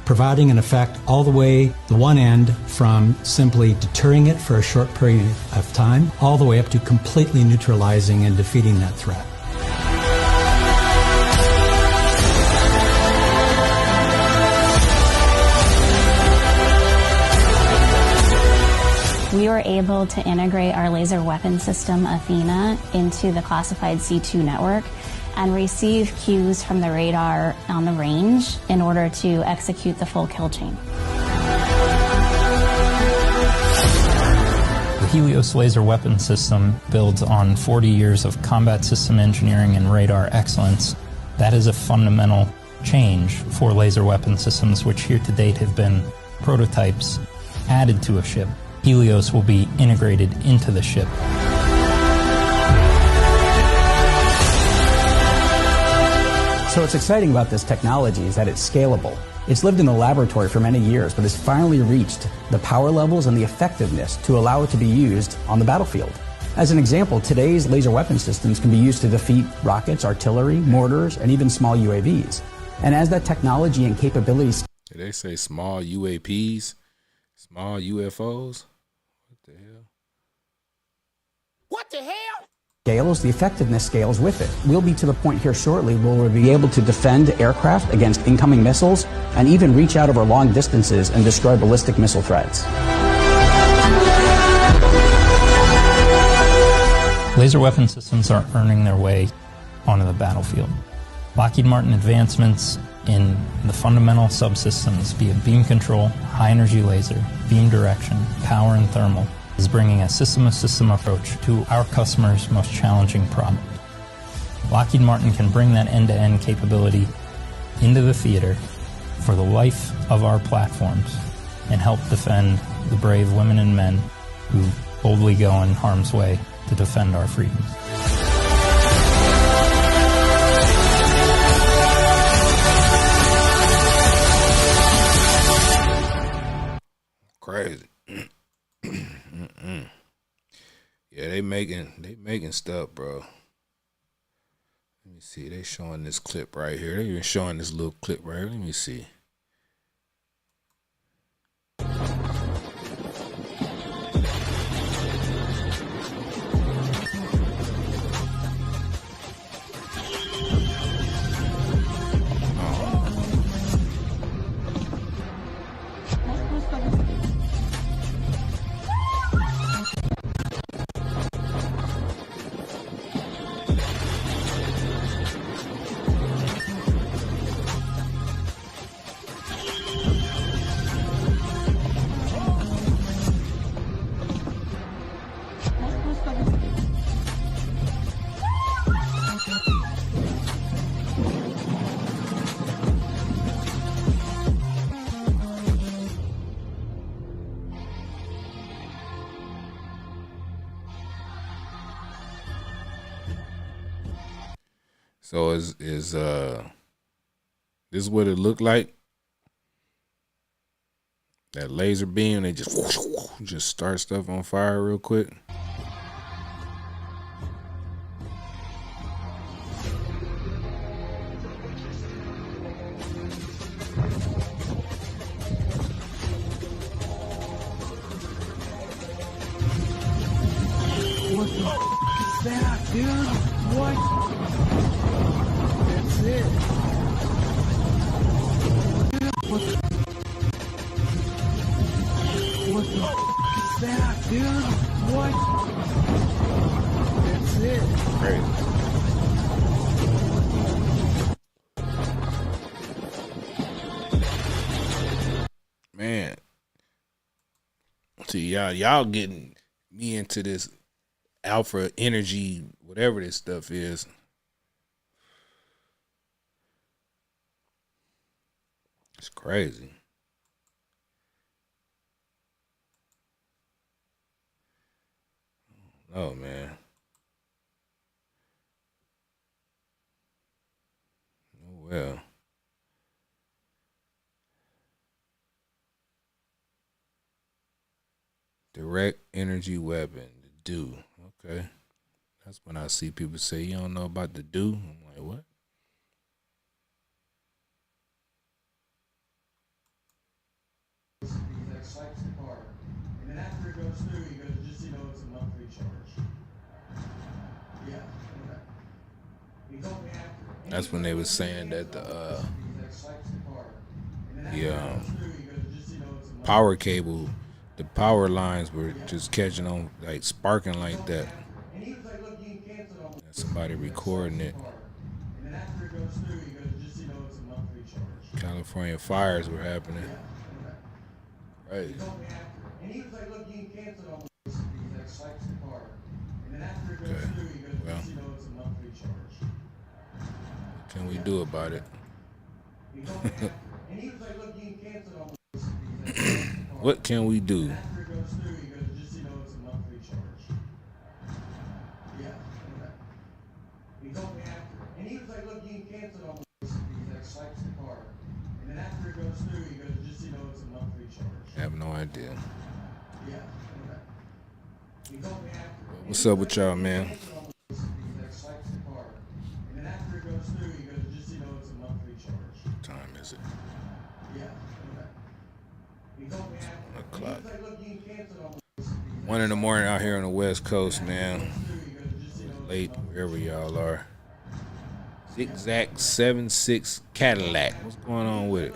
providing an effect all the way the one end from simply deterring it for a short period of time, all the way up to completely neutralizing and defeating that threat. We were able to integrate our laser weapon system, Athena, into the classified C2 network and receive cues from the radar on the range in order to execute the full kill chain. The Helios laser weapon system builds on 40 years of combat system engineering and radar excellence. That is a fundamental change for laser weapon systems, which here to date have been prototypes added to a ship. Helios will be integrated into the ship. So what's exciting about this technology is that it's scalable. It's lived in the laboratory for many years, but has finally reached the power levels and the effectiveness to allow it to be used on the battlefield. As an example, today's laser weapon systems can be used to defeat rockets, artillery, mortars, and even small UAVs. And as that technology and capabilities... Did they say small UAPs? Small UFOs? What the hell? What the hell? Scales, the effectiveness scales with it. We'll be to the point here shortly where we'll be able to defend aircraft against incoming missiles and even reach out over long distances and destroy ballistic missile threats. Laser weapon systems are earning their way onto the battlefield. Lockheed Martin advancements in the fundamental subsystems, be it beam control, high energy laser, beam direction, power and thermal, is bringing a system-of-system approach to our customers' most challenging problem. Lockheed Martin can bring that end-to-end capability into the theater for the life of our platforms and help defend the brave women and men who boldly go in harm's way to defend our freedoms. Crazy. Yeah, they making stuff, bro. Let me see. They showing this clip right here. They even showing this little clip right here. Let me see. So is this is what it looked like? That laser beam, they just start stuff on fire real quick. What the is that, dude? What? That's it. What the is that, dude? What? That's it. Crazy. Man. See, y'all getting me into this alpha energy, whatever this stuff is. It's crazy. Oh man. Oh well. Direct energy weapon, the DO. Okay. That's when I see people say, you don't know about the DO? I'm like, what? That swipes the card. And then after it goes through, he goes, just so you know, it's a monthly charge. Yeah. Okay. He told me after. That's when they was saying that the power cable, the power lines were just catching on, like sparking like that. And somebody recording it. And then after it goes through, he goes, just so you know, it's a monthly charge. California fires were happening. Right. He told me after. And he was like, look, you can cancel on this. That swipes the card. And then after it goes through, he goes, just so you know, it's a monthly charge. What can we do about it? He told me after. And he was like, look, you can cancel on this. What can we do? And after it goes through, he goes, just so you know, it's a monthly charge. Yeah. Okay. He told me after. And he was like, look, you can cancel on this. That swipes the card. And then after it goes through, he goes, just so you know, it's a monthly charge. I have no idea. Yeah. Okay. He told me after. What's up with y'all, man? That swipes the card. And then after it goes through, he goes, just so you know, it's a monthly charge. What time is it? Yeah. Okay. He told me after. 1 o'clock. He was like, look, you can cancel on 1 in the morning out here on the West Coast, man. Late, wherever y'all are. Zigzag 76 Cadillac. What's going on with it?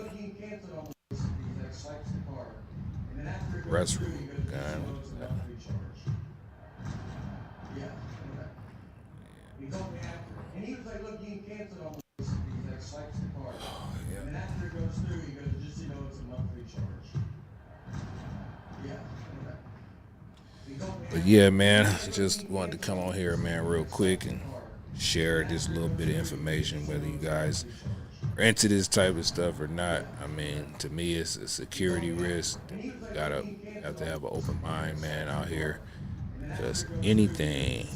Restroom guy. What's that? Yeah. Okay. He told me after. And he was like, look, you can cancel on this. That swipes the card. And then after it goes through, he goes, just so you know, it's a monthly charge. Yeah. Okay. He told me But yeah, man, just wanted to come on here, man, real quick and share just a little bit of information, whether you guys are into this type of stuff or not. I mean, to me, it's a security risk. You have to have an open mind, man, out here, because anything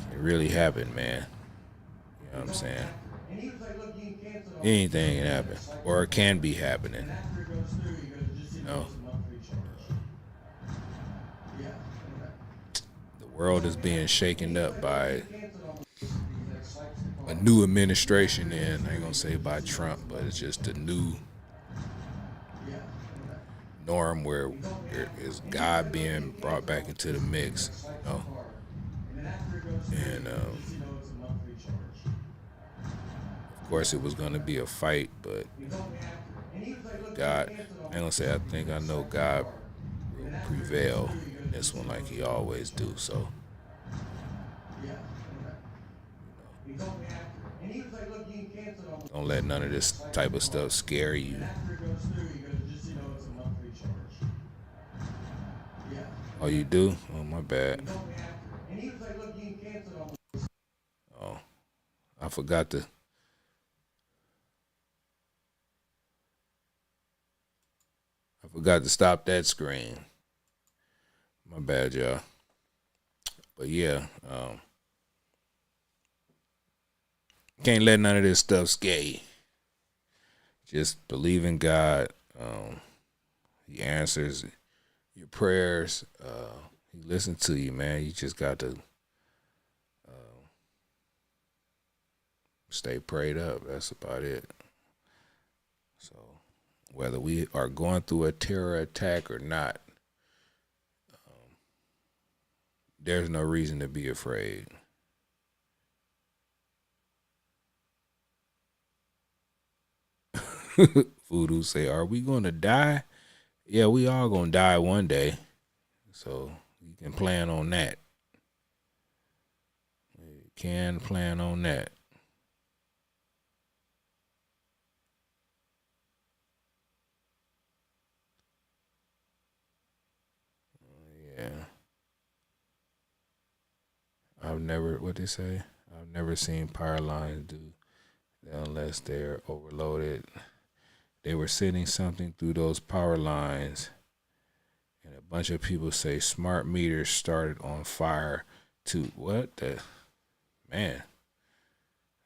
can really happen, man. You know what I'm saying? Anything can happen, or it can be happening. You know? The world is being shaken up by a new administration, and I ain't gonna say by Trump, but it's just a new norm where there is God being brought back into the mix, you know? And of course it was gonna be a fight, but God, I ain't gonna say I think I know God will prevail in this one like he always do, so don't let none of this type of stuff scare you. Oh, you do? Oh, my bad. Oh, I forgot to. I forgot to stop that screen. My bad, y'all. But yeah, Can't let none of this stuff scare you. Just believe in God. He answers your prayers. He listens to you, man. You just got to stay prayed up. That's about it. So whether we are going through a terror attack or not, there's no reason to be afraid. Voodoo say, are we going to die? Yeah, we all going to die one day. So you can plan on that. You can plan on that. Yeah. What they say? I've never seen power lines do that unless they're overloaded. They were sending something through those power lines, and a bunch of people say smart meters started on fire too. What the man?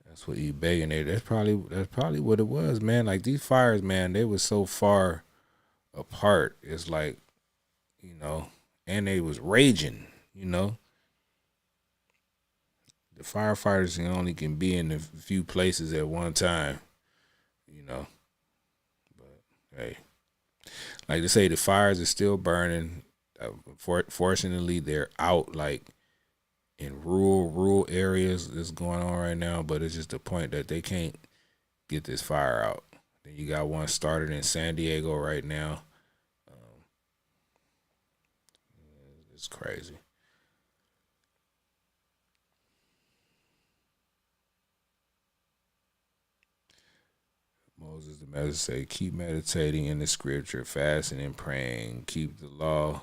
That's what you begging there. That's probably what it was, man. Like these fires, man, they were so far apart. It's like, and they was raging, The firefighters only can be in a few places at one time, But hey, like they say, the fires are still burning. Fortunately, they're out like in rural areas. That's going on right now, but it's just the point that they can't get this fire out. Then you got one started in San Diego right now. It's crazy. Moses the message say, keep meditating in the scripture, fasting and praying, keep the law,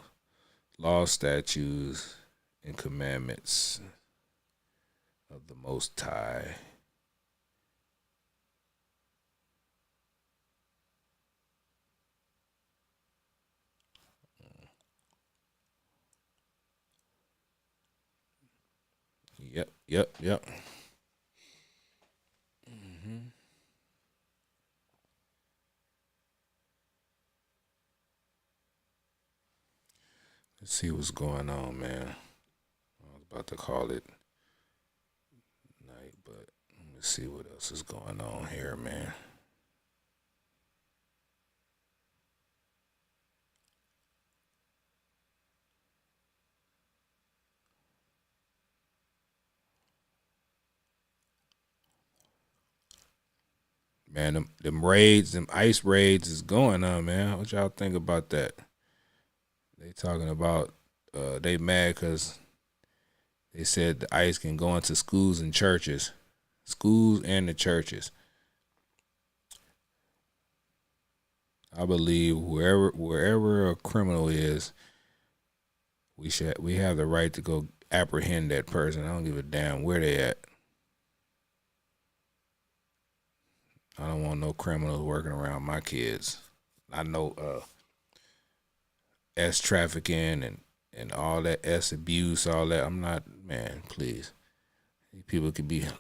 statutes, and commandments of the Most High. Yep. Let's see what's going on, man. I was about to call it night, but let me see what else is going on here, man. Man, them raids, them ICE raids is going on, man. What y'all think about that? They talking about they mad because they said the ICE can go into schools and churches, schools and the churches. I believe wherever a criminal is, we have the right to go apprehend that person. I don't give a damn where they at. I don't want no criminals working around my kids. I know S trafficking and all that, S abuse, all that. I'm not, man, please. These people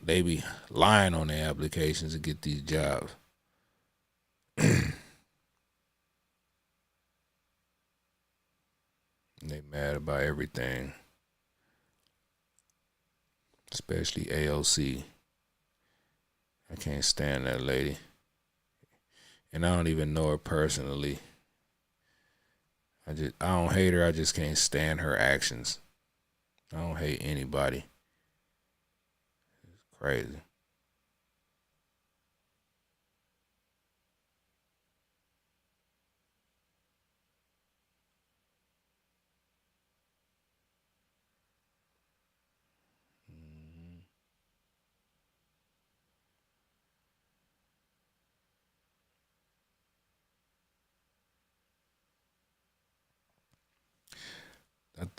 they be lying on their applications to get these jobs. They mad about everything, especially AOC. I can't stand that lady. And I don't even know her personally. I don't hate her. I just can't stand her actions. I don't hate anybody. It's crazy.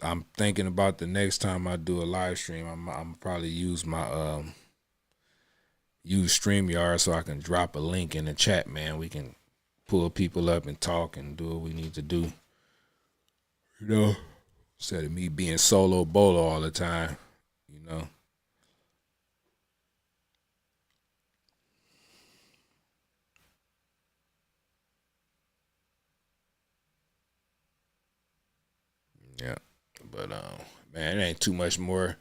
I'm thinking about the next time I do a live stream, I'm probably use my use StreamYard so I can drop a link in the chat, man. We can pull people up and talk and do what we need to do. Instead of me being solo bolo all the time, Yeah, but man, it ain't too much more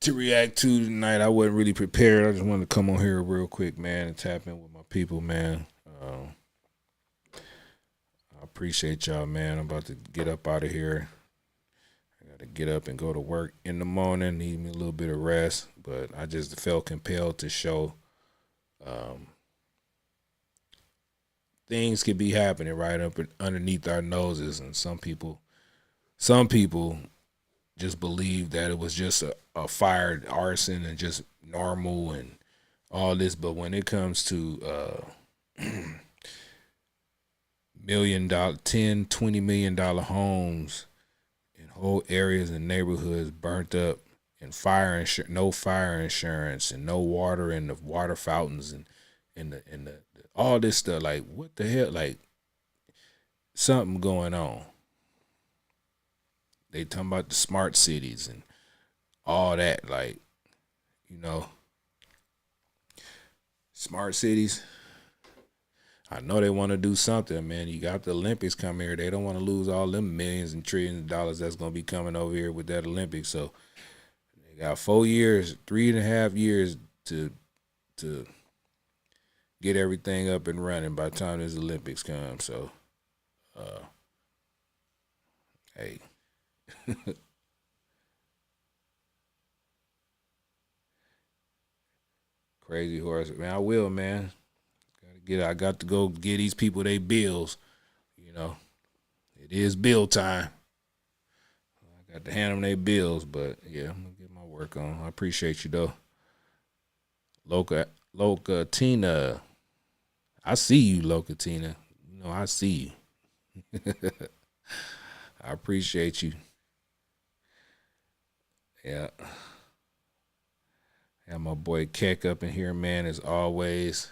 to react to tonight. I wasn't really prepared. I just wanted to come on here real quick, man, and tap in with my people, man. I appreciate y'all, man. I'm about to get up out of here. I got to get up and go to work in the morning. Need me a little bit of rest, but I just felt compelled to show things could be happening right up underneath our noses, and some people just believe that it was just a fired arson and just normal and all this. But when it comes to $10, $20 million homes in whole areas and neighborhoods burnt up, and no fire insurance, and no water in the water fountains, and the all this stuff, like, what the hell? Like, something going on. They talking about the smart cities and all that, like, you know, smart cities. I know they want to do something, man. You got the Olympics coming here. They don't want to lose all them millions and trillions of dollars that's going to be coming over here with that Olympics. So they got 4 years, 3.5 years to get everything up and running by the time this Olympics comes. So, hey. Crazy horse, man. I will, man. I got to go get these people their bills. You know, it is bill time. I got to hand them their bills, but yeah, I'm gonna get my work on. I appreciate you though, Locatina. I see you, Locatina. You know, I see you. I appreciate you. Yeah. Have my boy Keck up in here, man, as always.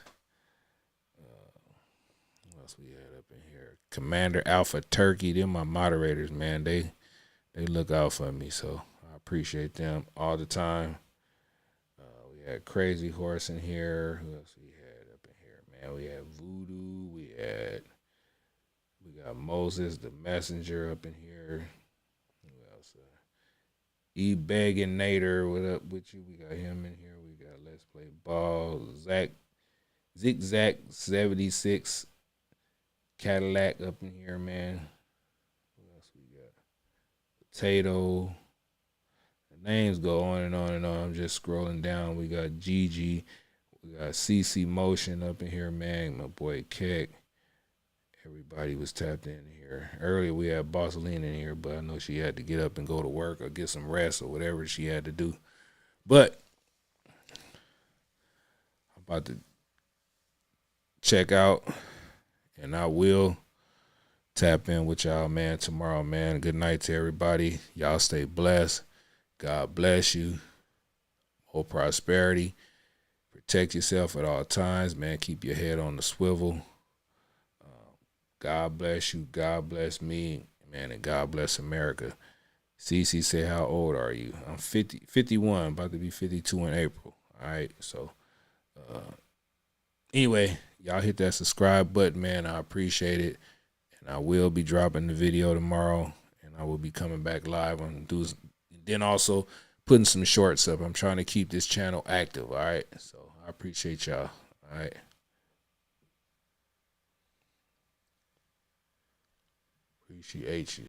What else we had up in here? Commander Alpha Turkey. They're my moderators, man. They look out for me, so I appreciate them all the time. We had Crazy Horse in here. Who else we had up in here, man? We had Voodoo. We got Moses the Messenger up in here. Who else? E-Begging Nader, what up with you? We got him in here. We got Let's Play Ball. Zigzag 76 Cadillac up in here, man. What else we got? Potato. The names go on and on and on. I'm just scrolling down. We got Gigi. We got CC Motion up in here, man. My boy Keck. Everybody was tapped in here. Earlier we had Bossaline in here, but I know she had to get up and go to work or get some rest or whatever she had to do. But I'm about to check out, and I will tap in with y'all, man, tomorrow, man. Good night to everybody. Y'all stay blessed. God bless you. More prosperity. Protect yourself at all times, man. Keep your head on the swivel. God bless you. God bless me, man, and God bless America. CC say, how old are you? I'm 51, about to be 52 in April. All right, so anyway, y'all hit that subscribe button, man. I appreciate it, and I will be dropping the video tomorrow, and I will be coming back live on and then also putting some shorts up. I'm trying to keep this channel active. All right, so I appreciate y'all. All right. Appreciate you.